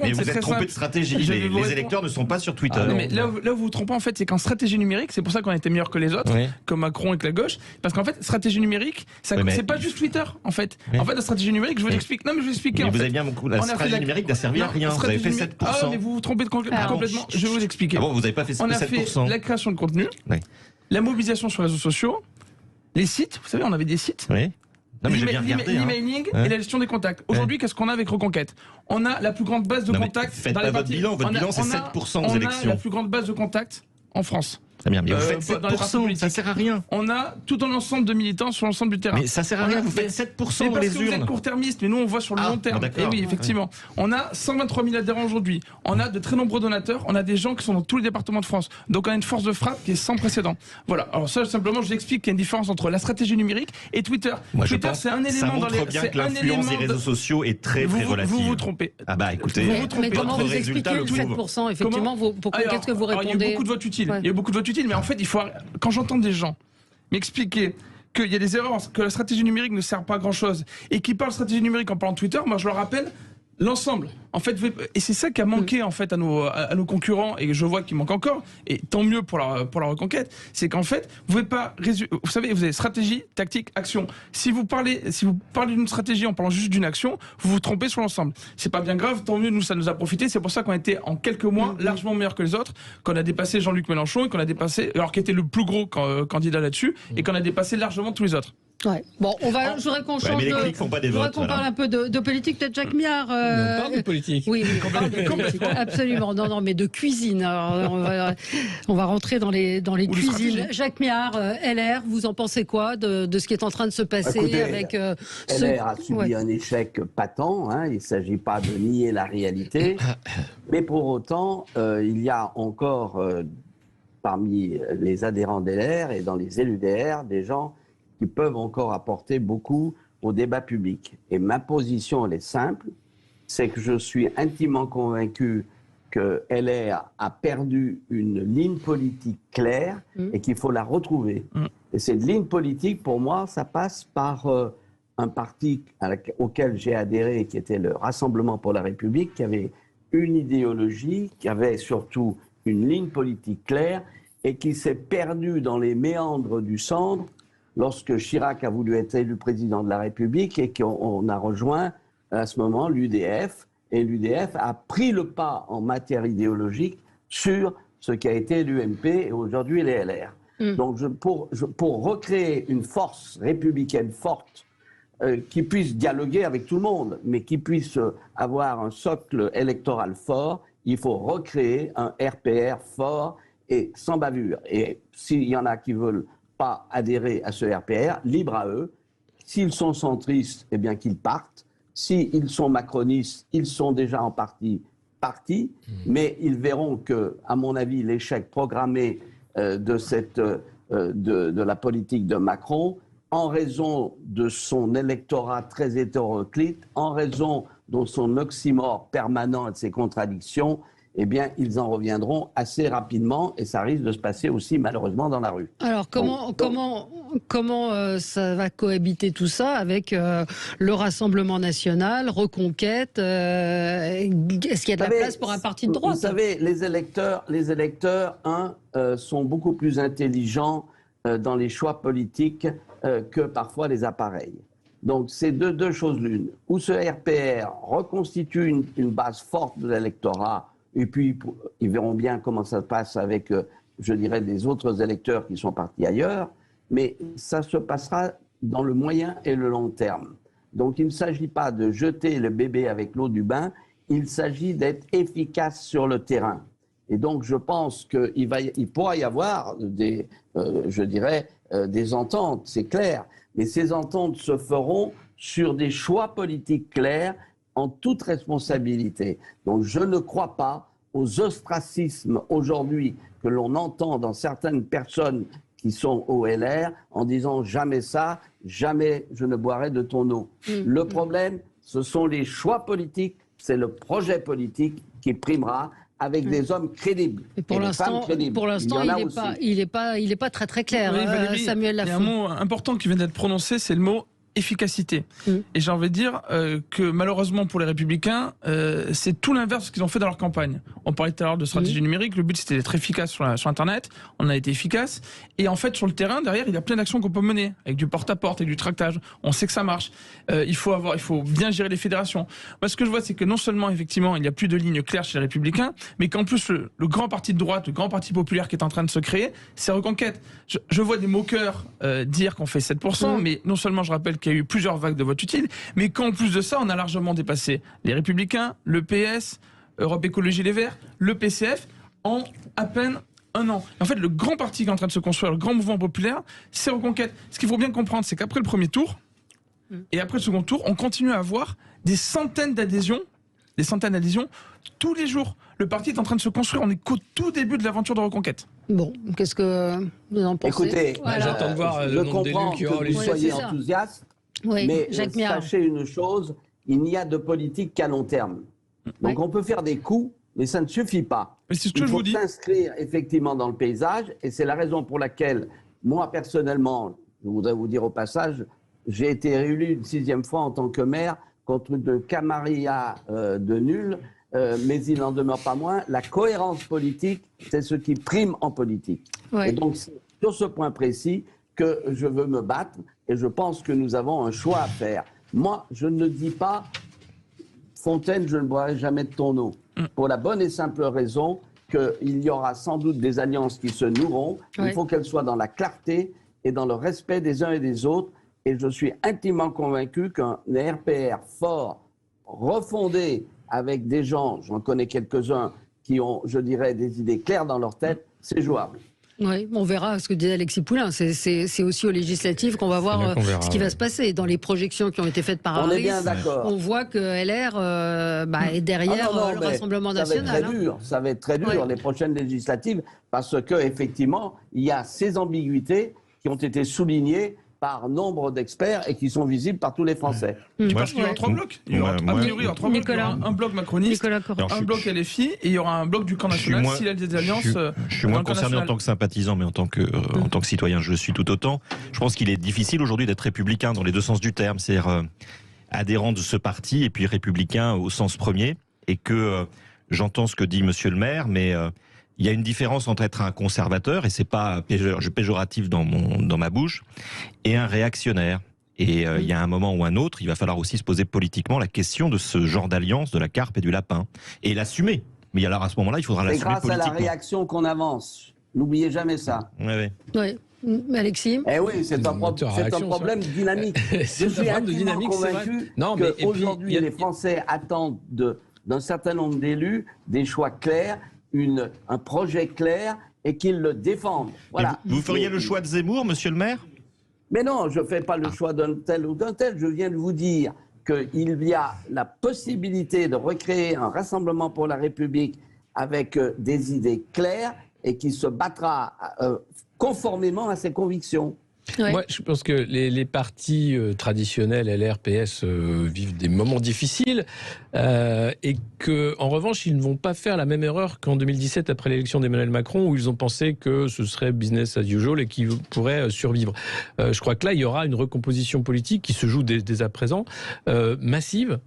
mais vous êtes trompé de stratégie. Les électeurs ne sont pas sur Twitter. Mais là où vous vous trompez en fait, c'est qu'en stratégie numérique, c'est pour ça qu'on a été meilleur que les autres, comme Macron et que la gauche, parce qu'en fait, stratégie numérique, c'est pas juste Twitter en fait. En fait, la stratégie numérique, je vous explique. Non, mais je vais expliquer. Vous avez bien beaucoup. La stratégie numérique n'a servi à rien. Vous avez fait 7%. Ah, mais vous vous trompez complètement. Je vais vous expliquer. Ah bon, vous n'avez pas fait 7%. On a fait la création de contenu, la mobilisation sur les réseaux sociaux, les sites. Vous savez, on avait des sites. Oui. L'emailing et la gestion des contacts. Aujourd'hui, qu'est-ce qu'on a avec Reconquête ? On a la plus grande base de contacts. Faites pas votre bilan. Votre bilan, c'est 7% aux élections. On a la plus grande base de contacts en France. Très bien, mais vous faites 7%, ça sert à rien. On a tout un ensemble de militants sur l'ensemble du terrain. Mais ça sert à rien, vous faites 7% dans les urnes. Parce que vous êtes court-termiste, mais nous on voit sur le long terme. Et oui, effectivement. On a 123 000 adhérents aujourd'hui. On a de très nombreux donateurs. On a des gens qui sont dans tous les départements de France. Donc on a une force de frappe qui est sans précédent. Voilà. Alors ça, simplement, je vous explique qu'il y a une différence entre la stratégie numérique et Twitter. Twitter, c'est un élément dans les. Ça montre bien que l'influence des réseaux sociaux est très très relative. Vous vous trompez. Ah bah écoutez, mais comment vous expliquez le 7% effectivement? Qu'est-ce que vous répondez? Il y a beaucoup de votes utiles. Il y a beaucoup de votes utiles, mais en fait, il faut. Quand j'entends des gens m'expliquer qu'il y a des erreurs, que la stratégie numérique ne sert pas à grand chose, et qui parlent stratégie numérique en parlant de Twitter, moi je leur rappelle l'ensemble. En fait, et c'est ça qui a manqué en fait à nos concurrents, et je vois qu'il manque encore, et tant mieux pour la Reconquête, c'est qu'en fait, vous savez, vous avez stratégie, tactique, action. Si vous parlez d'une stratégie en parlant juste d'une action, vous vous trompez sur l'ensemble. C'est pas bien grave, tant mieux, nous ça nous a profité, c'est pour ça qu'on a été en quelques mois largement meilleurs que les autres, qu'on a dépassé Jean-Luc Mélenchon, et qu'on a dépassé, alors qu'il était le plus gros candidat là-dessus, et qu'on a dépassé largement tous les autres. Ouais. Bon, je voudrais qu'on change mais les clics font pas des votes. qu'on parle un peu de politique, peut-être Jacques Miard. On parle de politique. Oui, on parle de politique, absolument. Non, mais de cuisine. Alors, on va rentrer dans les cuisines. Jacques Miard, LR, vous en pensez quoi de ce qui est en train de se passer? Écoutez, avec LR a subi un échec patent. Il ne s'agit pas de nier la réalité. Mais pour autant, il y a encore parmi les adhérents d'LR et dans les élus d'LR des gens qui peuvent encore apporter beaucoup au débat public. Et ma position, elle est simple, c'est que je suis intimement convaincu que LR a perdu une ligne politique claire et qu'il faut la retrouver. Et cette ligne politique, pour moi, ça passe par un parti auquel j'ai adhéré, qui était le Rassemblement pour la République, qui avait une idéologie, qui avait surtout une ligne politique claire et qui s'est perdu dans les méandres du centre lorsque Chirac a voulu être élu président de la République et qu'on a rejoint à ce moment l'UDF. Et l'UDF a pris le pas en matière idéologique sur ce qui a été l'UMP et aujourd'hui les LR. Donc pour recréer une force républicaine forte qui puisse dialoguer avec tout le monde, mais qui puisse avoir un socle électoral fort, il faut recréer un RPR fort et sans bavure. Et s'il y en a qui veulent pas adhérer à ce RPR, libre à eux. S'ils sont centristes, eh bien qu'ils partent. S'ils sont macronistes, ils sont déjà en partie partis, mais ils verront que, à mon avis, l'échec programmé de la politique de Macron, en raison de son électorat très hétéroclite, en raison de son oxymore permanent et de ses contradictions, eh bien, ils en reviendront assez rapidement et ça risque de se passer aussi malheureusement dans la rue. Alors, comment ça va cohabiter tout ça avec le Rassemblement national, Reconquête est-ce qu'il y a de la place pour un parti de droite? Vous savez, les électeurs sont beaucoup plus intelligents dans les choix politiques que parfois les appareils. Donc, c'est deux choses l'une. Ou ce RPR reconstitue une base forte de l'électorat. Et puis, ils verront bien comment ça se passe avec, je dirais, des autres électeurs qui sont partis ailleurs. Mais ça se passera dans le moyen et le long terme. Donc, il ne s'agit pas de jeter le bébé avec l'eau du bain. Il s'agit d'être efficace sur le terrain. Et donc, je pense qu'il pourra y avoir des ententes, c'est clair. Mais ces ententes se feront sur des choix politiques clairs, en toute responsabilité. Donc je ne crois pas aux ostracismes aujourd'hui que l'on entend dans certaines personnes qui sont au LR en disant jamais ça, jamais je ne boirai de ton eau. Le problème, ce sont les choix politiques, c'est le projet politique qui primera avec des hommes crédibles. Et pour l'instant, il n'est pas très très clair, oui, Valérie, Samuel Lafont. Il y a un mot important qui vient d'être prononcé, c'est le mot efficacité. Et j'ai envie de dire que malheureusement pour les Républicains, c'est tout l'inverse de ce qu'ils ont fait dans leur campagne. On parlait tout à l'heure de stratégie numérique, le but c'était d'être efficace sur Internet, on a été efficace, et en fait sur le terrain, derrière, il y a plein d'actions qu'on peut mener, avec du porte-à-porte, avec du tractage, on sait que ça marche. Il faut bien gérer les fédérations. Moi ce que je vois, c'est que non seulement effectivement il n'y a plus de ligne claire chez les Républicains, mais qu'en plus le grand parti de droite, le grand parti populaire qui est en train de se créer, c'est Reconquête. Je vois des moqueurs dire qu'on fait 7%, mais non seulement je rappelle qu'il y a eu plusieurs vagues de vote utile, mais qu'en plus de ça, on a largement dépassé les Républicains, le PS, Europe Écologie Les Verts, le PCF, en à peine un an. Et en fait, le grand parti qui est en train de se construire, le grand mouvement populaire, c'est Reconquête. Ce qu'il faut bien comprendre, c'est qu'après le premier tour, et après le second tour, on continue à avoir des centaines d'adhésions tous les jours. Le parti est en train de se construire, on est qu'au tout début de l'aventure de Reconquête. Bon, qu'est-ce que vous en pensez? Écoutez, j'attends de voir le nombre d'élus qui aura les soyez enthousiastes. Oui, mais Jacques-Miard, sachez une chose, il n'y a de politique qu'à long terme. Donc on peut faire des coups, mais ça ne suffit pas. Mais c'est ce que je vous dis. Il faut s'inscrire effectivement dans le paysage, et c'est la raison pour laquelle, moi personnellement, je voudrais vous dire au passage, j'ai été réélu une 6e fois en tant que maire contre une camarilla de nuls, mais il n'en demeure pas moins, la cohérence politique, c'est ce qui prime en politique. Et donc c'est sur ce point précis que je veux me battre, et je pense que nous avons un choix à faire. Moi, je ne dis pas Fontaine, je ne boirai jamais de ton eau, pour la bonne et simple raison qu'il y aura sans doute des alliances qui se noueront. Il faut qu'elles soient dans la clarté et dans le respect des uns et des autres, et je suis intimement convaincu qu'un RPR fort, refondé, avec des gens, j'en connais quelques-uns, qui ont, je dirais, des idées claires dans leur tête, c'est jouable. Oui, on verra ce que disait Alexis Poulain. C'est aussi aux législatives qu'on va voir ce qui va se passer. Dans les projections qui ont été faites par Harris, on voit que LR est derrière le Rassemblement national. Ça va être très dur, les prochaines législatives, parce qu'effectivement, il y a ces ambiguïtés qui ont été soulignées par nombre d'experts et qui sont visibles par tous les Français. Parce qu'il y aura 3 blocs. Il y aura, a priori, il y aura 3 blocs. Il y aura un bloc macroniste, un bloc LFI et il y aura un bloc du camp national s'il y a des alliances. Je suis moins concerné en tant que sympathisant, mais en tant que citoyen, je le suis tout autant. Je pense qu'il est difficile aujourd'hui d'être républicain dans les deux sens du terme, c'est-à-dire adhérent de ce parti et puis républicain au sens premier. Et que j'entends ce que dit Monsieur le maire, mais il y a une différence entre être un conservateur, et c'est pas péjoratif dans ma bouche, et un réactionnaire. Et il y a un moment ou un autre, il va falloir aussi se poser politiquement la question de ce genre d'alliance de la carpe et du lapin. Et l'assumer. Mais alors à ce moment-là, il faudra l'assumer politiquement. C'est grâce à la réaction qu'on avance. N'oubliez jamais ça. Oui. Alexis ? Eh oui, c'est un problème dynamique. Je suis intimement convaincu qu'aujourd'hui, les Français attendent d'un certain nombre d'élus des choix clairs, un projet clair et qu'ils le défendent. Voilà. Vous feriez le choix de Zemmour, monsieur le maire ? Mais non, je ne fais pas le choix d'un tel ou d'un tel. Je viens de vous dire qu'il y a la possibilité de recréer un Rassemblement pour la République avec des idées claires et qui se battra conformément à ses convictions. Ouais. Moi, je pense que les partis traditionnels, LR, PS, vivent des moments difficiles et qu'en revanche, ils ne vont pas faire la même erreur qu'en 2017 après l'élection d'Emmanuel Macron, où ils ont pensé que ce serait business as usual et qu'ils pourraient survivre. Je crois que là, il y aura une recomposition politique qui se joue dès à présent, massive,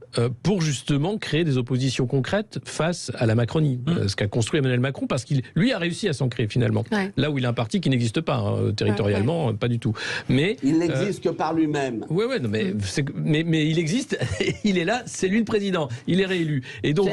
pour justement créer des oppositions concrètes face à la Macronie. Ce qu'a construit Emmanuel Macron, parce qu'il lui a réussi à s'en créer finalement. Ouais. Là où il a un parti qui n'existe pas, territorialement, pas du tout. Mais il n'existe que par lui-même. Oui, mais il existe, il est là, c'est lui le président, il est réélu. Et donc,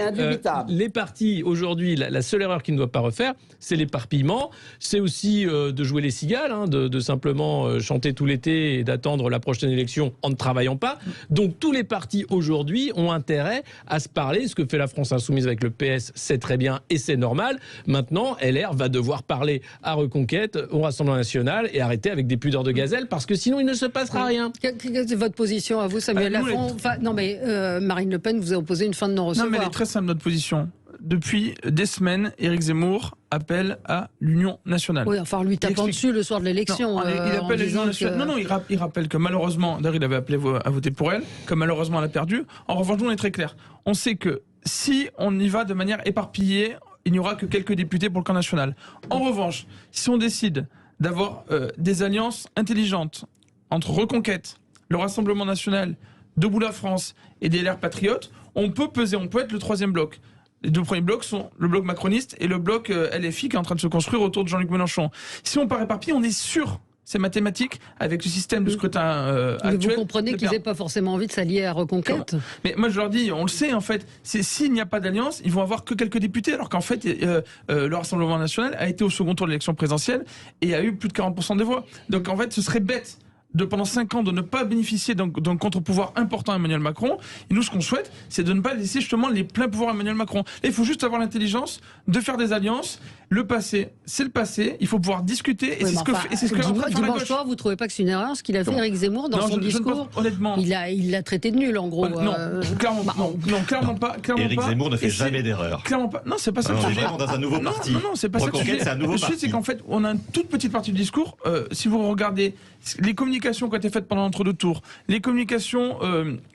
les partis, aujourd'hui, la seule erreur qu'ils ne doivent pas refaire, c'est l'éparpillement, c'est aussi de jouer les cigales, de simplement chanter tout l'été et d'attendre la prochaine élection en ne travaillant pas. Donc, tous les partis, aujourd'hui, ont intérêt à se parler. Ce que fait la France Insoumise avec le PS, c'est très bien et c'est normal. Maintenant, LR va devoir parler à Reconquête, au Rassemblement national et arrêter avec des pudeurs de gazelle, parce que sinon il ne se passera rien. Quelle est votre position à vous, Samuel Lafont ? Non, mais Marine Le Pen vous a opposé une fin de non-recevoir. Non, mais elle est très simple, notre position. Depuis des semaines, Éric Zemmour appelle à l'Union nationale. Oui, enfin, lui tapant dessus le soir de l'élection. Il appelle à l'Union nationale. Non, il rappelle que malheureusement, d'ailleurs, il avait appelé à voter pour elle, que malheureusement, elle a perdu. En revanche, nous, on est très clair. On sait que si on y va de manière éparpillée, il n'y aura que quelques députés pour le camp national. En revanche, si on décide d'avoir des alliances intelligentes entre Reconquête, le Rassemblement national, Debout la France et des LR patriotes, on peut être le troisième bloc. Les deux premiers blocs sont le bloc macroniste et le bloc LFI qui est en train de se construire autour de Jean-Luc Mélenchon. Si on part éparpillé, on est sûr, c'est mathématique, avec le système de scrutin actuel. Vous comprenez qu'ils n'aient pas forcément envie de s'allier à Reconquête ? Mais moi je leur dis, on le sait en fait, s'il n'y a pas d'alliance, ils vont avoir que quelques députés, alors qu'en fait le Rassemblement national a été au second tour de l'élection présidentielle et a eu plus de 40% des voix. Donc en fait ce serait bête pendant 5 ans de ne pas bénéficier d'un contre-pouvoir important à Emmanuel Macron. Et nous, ce qu'on souhaite, c'est de ne pas laisser justement les pleins pouvoirs à Emmanuel Macron. Là, il faut juste avoir l'intelligence de faire des alliances. Le passé, c'est le passé. Il faut pouvoir discuter. Et c'est ce que dimanche soir, vous ne trouvez pas que c'est une erreur ce qu'il a fait Éric Zemmour dans son discours ? Honnêtement, il l'a traité de nul, en gros. Clairement pas. Éric Zemmour ne fait jamais d'erreur. Clairement pas. Non, c'est pas ça. On est vraiment dans un nouveau parti. Non, c'est pas ça. C'est un nouveau parti. Le sujet, c'est qu'en fait, on a une toute petite partie du discours. Si vous regardez les communications qui ont été faites pendant l'entre-deux tours, les communications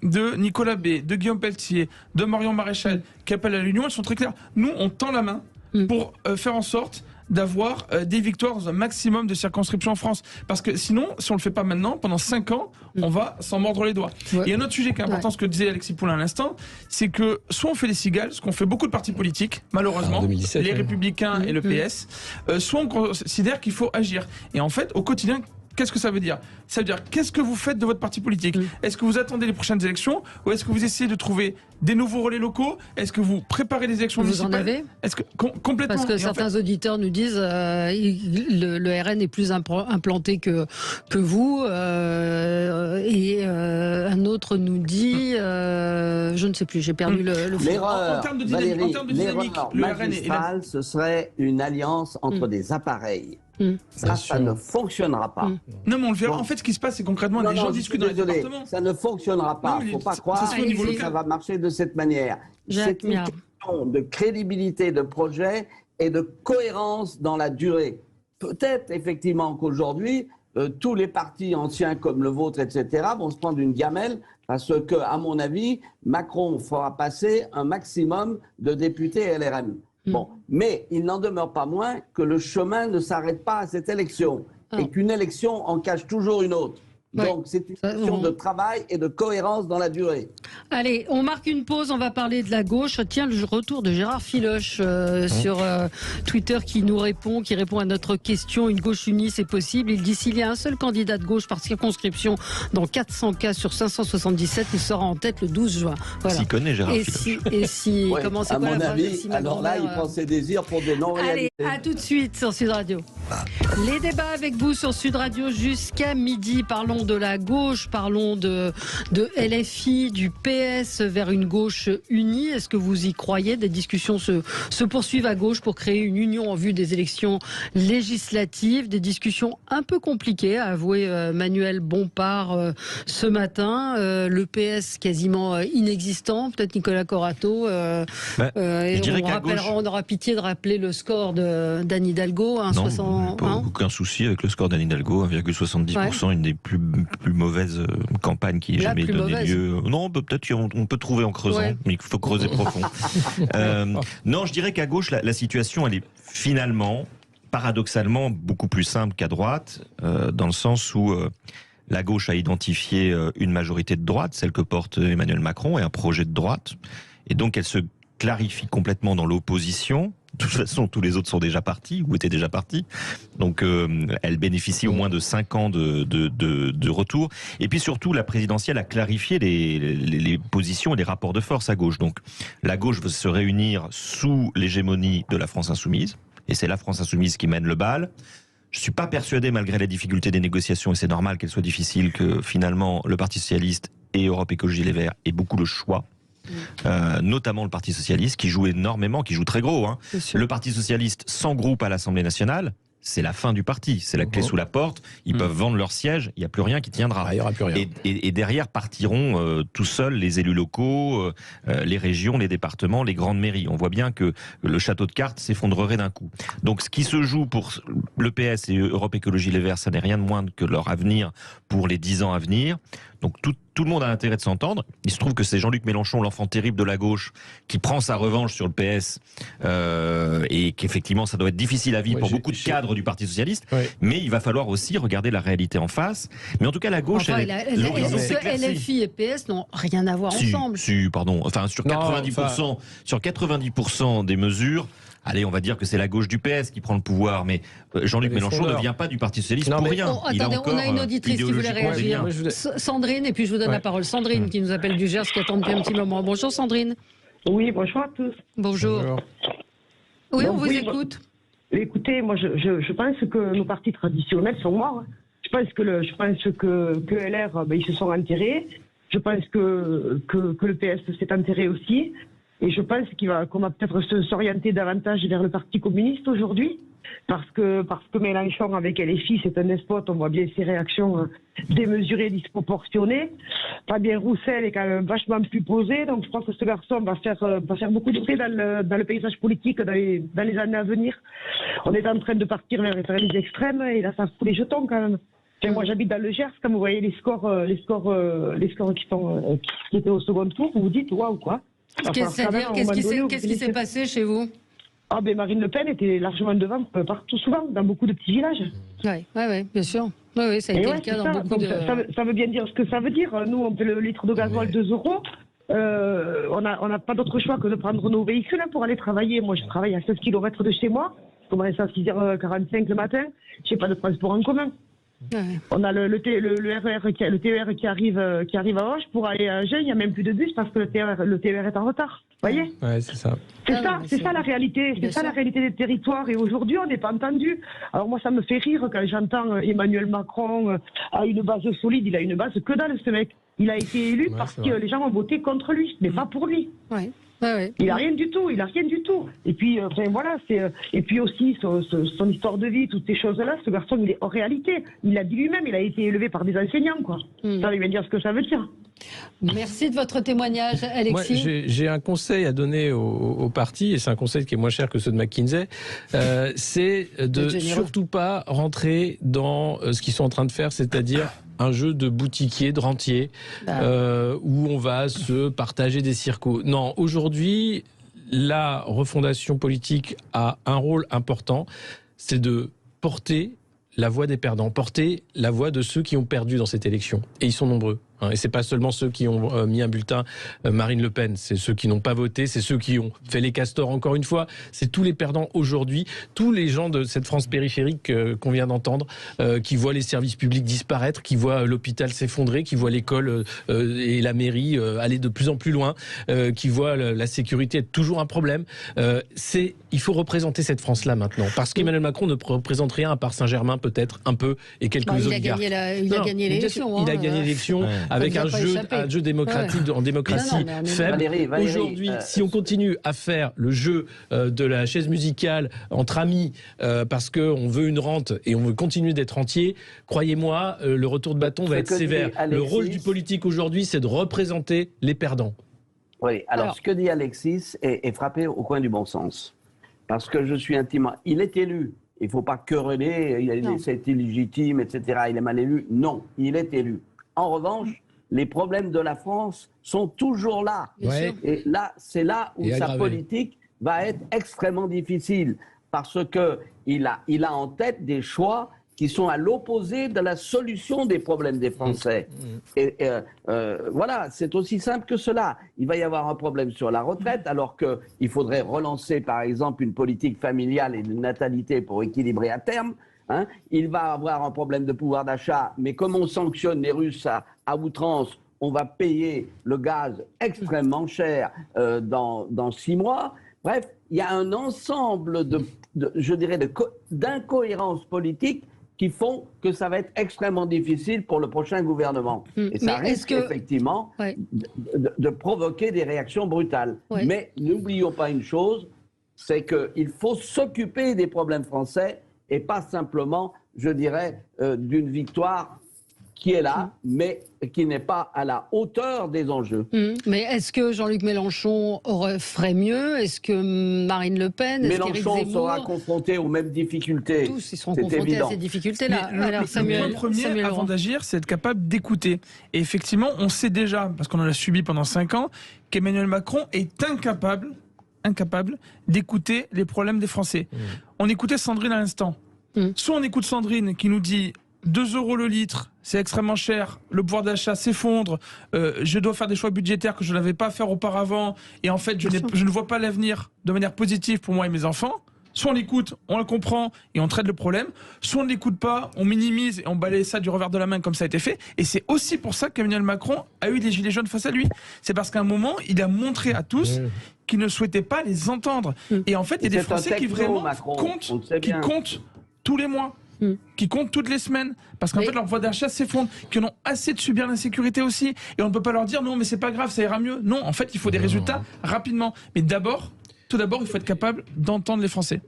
de Nicolas B, de Guillaume Pelletier, de Marion Maréchal, qui appellent à l'union, elles sont très claires. Nous, on tend la main pour faire en sorte d'avoir des victoires dans un maximum de circonscriptions en France. Parce que sinon, si on ne le fait pas maintenant, pendant 5 ans, on va s'en mordre les doigts. Ouais. Et un autre sujet qui est important, ce que disait Alexis Poulain à l'instant, c'est que soit on fait les cigales, ce qu'ont fait beaucoup de partis politiques, malheureusement, 2017, les Républicains et le PS, soit on considère qu'il faut agir. Et en fait, au quotidien, qu'est-ce que ça veut dire ? Ça veut dire, qu'est-ce que vous faites de votre parti politique ? Est-ce que vous attendez les prochaines élections ou est-ce que vous essayez de trouver des nouveaux relais locaux? Est-ce que vous préparez des élections municipales? Vous en avez? Est-ce que complètement? Parce que certains auditeurs nous disent le RN est plus implanté que vous, et un autre nous dit, je ne sais plus, j'ai perdu le l'erreur. En termes de dynamique, le RN est ce serait une alliance entre des appareils. Ça ne fonctionnera pas. Non, mais on le verra. En fait, ce qui se passe, c'est concrètement, les gens discutent dans les départements. Ça ne fonctionnera pas. Il ne faut pas croire que ça va marcher de cette manière. C'est une question de crédibilité de projet et de cohérence dans la durée. Peut-être, effectivement, qu'aujourd'hui, tous les partis anciens comme le vôtre, etc., vont se prendre une gamelle parce que, à mon avis, Macron fera passer un maximum de députés LRM. Bon, mais il n'en demeure pas moins que le chemin ne s'arrête pas à cette élection et qu'une élection en cache toujours une autre. Donc, c'est une question de travail et de cohérence dans la durée. Allez, on marque une pause, on va parler de la gauche. Tiens, le retour de Gérard Filoche sur Twitter qui répond à notre question. Une gauche unie, c'est possible. Il dit s'il y a un seul candidat de gauche par circonscription dans 400 cas sur 577, il sera en tête le 12 juin. Voilà. S'il connaît Gérard Filoche. Ouais, comment c'est à mon avis, alors là, il prend ses désirs pour des non-réalités. Allez, à tout de suite sur Sud Radio. Les débats avec vous sur Sud Radio jusqu'à midi. Parlons de la gauche, parlons de LFI, du PS vers une gauche unie. Est-ce que vous y croyez? Des discussions se poursuivent à gauche pour créer une union en vue des élections législatives. Des discussions un peu compliquées, a avoué Manuel Bompard ce matin. Le PS quasiment inexistant, peut-être Nicolas Corato. On aura pitié de rappeler le score d'Anne Hidalgo, 1,60. Aucun souci avec le score d'Anne Hidalgo, 1,70%, une des plus mauvaises campagnes qui ait jamais donné lieu. Non, peut-être on peut trouver en creusant, mais il faut creuser profond. Non, je dirais qu'à gauche, la situation, elle est finalement, paradoxalement, beaucoup plus simple qu'à droite, dans le sens où la gauche a identifié une majorité de droite, celle que porte Emmanuel Macron, et un projet de droite. Et donc, elle se clarifie complètement dans l'opposition. De toute façon, tous les autres sont déjà partis, ou étaient déjà partis. Donc, elle bénéficie au moins de 5 ans de retour. Et puis surtout, la présidentielle a clarifié les positions et les rapports de force à gauche. Donc, la gauche veut se réunir sous l'hégémonie de la France Insoumise. Et c'est la France Insoumise qui mène le bal. Je ne suis pas persuadé, malgré les difficultés des négociations, et c'est normal qu'elles soient difficiles, que finalement, le Parti Socialiste et Europe Écologie Les Verts aient beaucoup le choix. Notamment le Parti Socialiste qui joue énormément, qui joue très gros. Le Parti Socialiste sans groupe à l'Assemblée nationale, c'est la fin du parti, c'est la clé sous la porte. Ils peuvent vendre leur siège, il n'y a plus rien qui tiendra. Il n'y aura plus rien. Et derrière partiront tout seuls les élus locaux, les régions, les départements, les grandes mairies. On voit bien que le château de cartes s'effondrerait d'un coup. Donc ce qui se joue pour le PS et Europe Écologie Les Verts, ça n'est rien de moins que leur avenir pour les 10 ans à venir. Donc tout le monde a intérêt de s'entendre. Il se trouve que c'est Jean-Luc Mélenchon, l'enfant terrible de la gauche, qui prend sa revanche sur le PS, et qu'effectivement ça doit être difficile à vivre pour beaucoup de cadres du Parti Socialiste, mais il va falloir aussi regarder la réalité en face. Mais en tout cas, la gauche, LFI et PS n'ont rien à voir ensemble. Enfin, sur 90% des mesures, allez, on va dire que c'est la gauche du PS qui prend le pouvoir, mais Jean-Luc Mélenchon ne vient pas du Parti Socialiste pour rien. Attendez, on a une auditrice qui voulait réagir. Sandrine, et puis je vous donne la parole. Sandrine qui nous appelle du Gers, qui attend depuis un petit moment. Bonjour Sandrine. Oui, bonjour à tous. Bonjour. Oui, on vous écoute. Écoutez, moi je pense que nos partis traditionnels sont morts. Je pense que LR, ils se sont enterrés. Je pense que le PS s'est enterré aussi. Et je pense qu'on va peut-être s'orienter davantage vers le Parti communiste aujourd'hui, parce que Mélenchon avec LFI, c'est un despote. On voit bien ses réactions démesurées, disproportionnées. Fabien Roussel est quand même vachement plus posé, donc je pense que ce garçon va faire beaucoup de bruit dans le paysage politique dans les années à venir. On est en train de partir vers les extrêmes, et là ça fout les jetons quand même. Moi, j'habite dans le Gers. Quand vous voyez les scores qui étaient au second tour, vous vous dites waouh quoi. Qu'est-ce qui s'est passé chez vous? Marine Le Pen était largement devant partout, souvent, dans beaucoup de petits villages. Oui, bien sûr. Oui, ça a été le cas dans beaucoup de... Ça veut bien dire ce que ça veut dire. Nous, on paie le litre de gasoil 2 €. On n'a pas d'autre choix que de prendre nos véhicules pour aller travailler. Moi, je travaille à 16 km de chez moi. Je commence à 6h45 le matin. Je n'ai pas de transport en commun. On a le TER qui arrive à Auch pour aller à Agen, il n'y a même plus de bus parce que le TER est en retard. Vous voyez ? Ouais, c'est ça. C'est ça la réalité. C'est ça la réalité des territoires. Et aujourd'hui, on n'est pas entendu. Alors moi, ça me fait rire quand j'entends Emmanuel Macron a une base solide. Il a une base que dalle, ce mec. Il a été élu parce que les gens ont voté contre lui, mais pas pour lui. Ouais. Il a rien du tout. Et puis, voilà, et puis aussi son histoire de vie, toutes ces choses-là. Ce garçon, il est hors réalité. Il l'a dit lui-même. Il a été élevé par des enseignants, quoi. Ça veut bien dire ce que ça veut dire. Merci de votre témoignage, Alexis. Moi, j'ai un conseil à donner au parti, et c'est un conseil qui est moins cher que ceux de McKinsey, c'est de surtout pas rentrer dans ce qu'ils sont en train de faire, c'est-à-dire un jeu de boutiquier, de rentier, où on va se partager des circos. Non, aujourd'hui, la refondation politique a un rôle important, c'est de porter la voix des perdants, porter la voix de ceux qui ont perdu dans cette élection. Et ils sont nombreux. Et c'est pas seulement ceux qui ont mis un bulletin Marine Le Pen, c'est ceux qui n'ont pas voté, c'est ceux qui ont fait les castors encore une fois, c'est tous les perdants aujourd'hui, tous les gens de cette France périphérique qu'on vient d'entendre, qui voient les services publics disparaître, qui voient l'hôpital s'effondrer, qui voient l'école et la mairie aller de plus en plus loin, qui voient la sécurité être toujours un problème. Il faut représenter cette France-là maintenant, parce qu'Emmanuel Macron ne représente rien à part Saint-Germain peut-être un peu et quelques oligarques. Il a gagné l'élection. Il a gagné l'élection. Avec un jeu démocratique en démocratie faible. Valérie, aujourd'hui, si on continue à faire le jeu de la chaise musicale entre amis, parce qu'on veut une rente et on veut continuer d'être rentier, croyez-moi, le retour de bâton va être sévère. Alexis, le rôle du politique aujourd'hui, c'est de représenter les perdants. Oui, alors ce que dit Alexis est frappé au coin du bon sens. Parce que je suis intimement... Il est élu. Il ne faut pas quereller, c'est illégitime, etc. Il est mal élu. Non, il est élu. En revanche, les problèmes de la France sont toujours là. Et là, c'est là où sa politique va être extrêmement difficile. Parce qu'il a en tête des choix qui sont à l'opposé de la solution des problèmes des Français. Et voilà, c'est aussi simple que cela. Il va y avoir un problème sur la retraite, alors qu'il faudrait relancer, par exemple, une politique familiale et de natalité pour équilibrer à terme. Il va avoir un problème de pouvoir d'achat, mais comme on sanctionne les Russes à outrance, on va payer le gaz extrêmement cher dans 6 mois. Bref, il y a un ensemble d'incohérences politiques qui font que ça va être extrêmement difficile pour le prochain gouvernement. Et ça risque effectivement de provoquer des réactions brutales. Mais n'oublions pas une chose, c'est qu'il faut s'occuper des problèmes français et pas simplement, je dirais, d'une victoire qui est là, mais qui n'est pas à la hauteur des enjeux. Mais est-ce que Jean-Luc Mélenchon ferait mieux? Est-ce que Marine Le Pen, Mélenchon sera confronté aux mêmes difficultés. Tous, ils seront confrontés à ces difficultés-là. Alors, le premier, avant d'agir, c'est être capable d'écouter. Et effectivement, on sait déjà, parce qu'on en a subi pendant 5 ans, qu'Emmanuel Macron est incapable d'écouter les problèmes des Français. On écoutait Sandrine à l'instant. Soit on écoute Sandrine qui nous dit 2 € le litre, c'est extrêmement cher, le pouvoir d'achat s'effondre, je dois faire des choix budgétaires que je n'avais pas à faire auparavant, et en fait je ne vois pas l'avenir de manière positive pour moi et mes enfants. Soit on l'écoute, on le comprend et on traite le problème, soit on ne l'écoute pas, on minimise et on balaye ça du revers de la main comme ça a été fait. Et c'est aussi pour ça qu'Emmanuel Macron a eu les gilets jaunes face à lui. C'est parce qu'à un moment, il a montré à tous qu'il ne souhaitait pas les entendre. Et en fait, il y a des Français qui vraiment comptent tous les mois. Qui comptent toutes les semaines, parce qu'en fait leur pouvoir d'achat s'effondre, qui en ont assez de subir l'insécurité aussi, et on ne peut pas leur dire non mais c'est pas grave, ça ira mieux. Non, en fait il faut des résultats rapidement. Mais tout d'abord il faut être capable d'entendre les Français.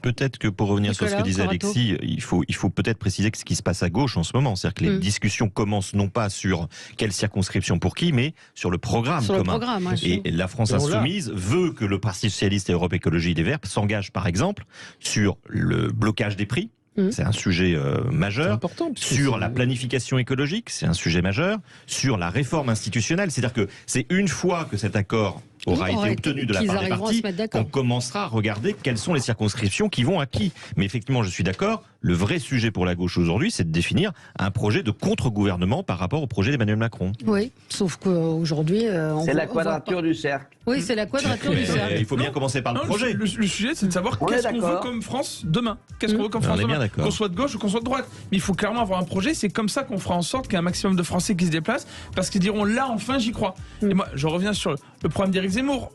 Peut-être que pour revenir sur ce que disait Alexis, il faut peut-être préciser que ce qui se passe à gauche en ce moment, c'est-à-dire que les discussions commencent non pas sur quelle circonscription pour qui, mais sur le programme commun. Et la France Insoumise veut que le Parti Socialiste et Europe Écologie Les Verts s'engagent par exemple sur le blocage des prix. C'est un sujet majeur. Important, sur la planification écologique, c'est un sujet majeur. Sur la réforme institutionnelle, c'est-à-dire que c'est une fois que cet accord aura été obtenu de la part des partis, on commencera à regarder quelles sont les circonscriptions qui vont à qui. Mais effectivement, je suis d'accord, le vrai sujet pour la gauche aujourd'hui, c'est de définir un projet de contre-gouvernement par rapport au projet d'Emmanuel Macron. Oui, sauf qu'aujourd'hui... c'est la quadrature du cercle. Oui, c'est la quadrature du cercle. Il faut bien commencer par le projet. Le sujet, c'est de savoir qu'est-ce qu'on veut comme France demain. Qu'est-ce qu'on veut comme France demain, qu'on soit de gauche ou qu'on soit de droite. Mais il faut clairement avoir un projet. C'est comme ça qu'on fera en sorte qu'il y ait un maximum de Français qui se déplacent, parce qu'ils diront là, enfin, j'y crois. Et moi, je reviens sur le programme d'Éric Zemmour.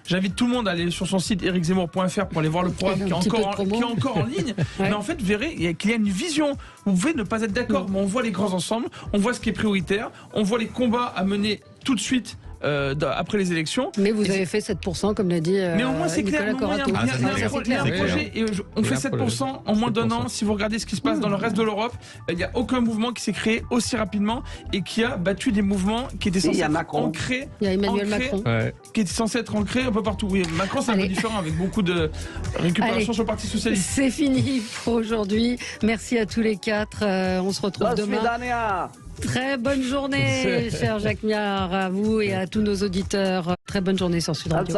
J'invite tout le monde à aller sur son site ericzemmour.fr pour aller voir le programme qui est encore en ligne. Mais en fait, vous verrez qu'il y a une vision. Vous pouvez ne pas être d'accord, mais on voit les grands ensembles, on voit ce qui est prioritaire, on voit les combats à mener tout de suite. Après les élections. Mais vous avez fait 7%, comme l'a dit mais au moins c'est clair, Corato. Il y a un projet et on fait 7% en moins d'un an. Si vous regardez ce qui se passe dans le reste de l'Europe, il n'y a aucun mouvement qui s'est créé aussi rapidement et qui a battu des mouvements qui étaient censés être ancrés. Il y a Emmanuel Macron. Qui était censé être ancré un peu partout. Oui, Macron c'est un peu différent avec beaucoup de récupération sur le Parti Socialiste. C'est fini pour aujourd'hui. Merci à tous les quatre. On se retrouve demain. Très bonne journée, cher Jacques Miard, à vous et à tous nos auditeurs. Très bonne journée sur Sud Radio.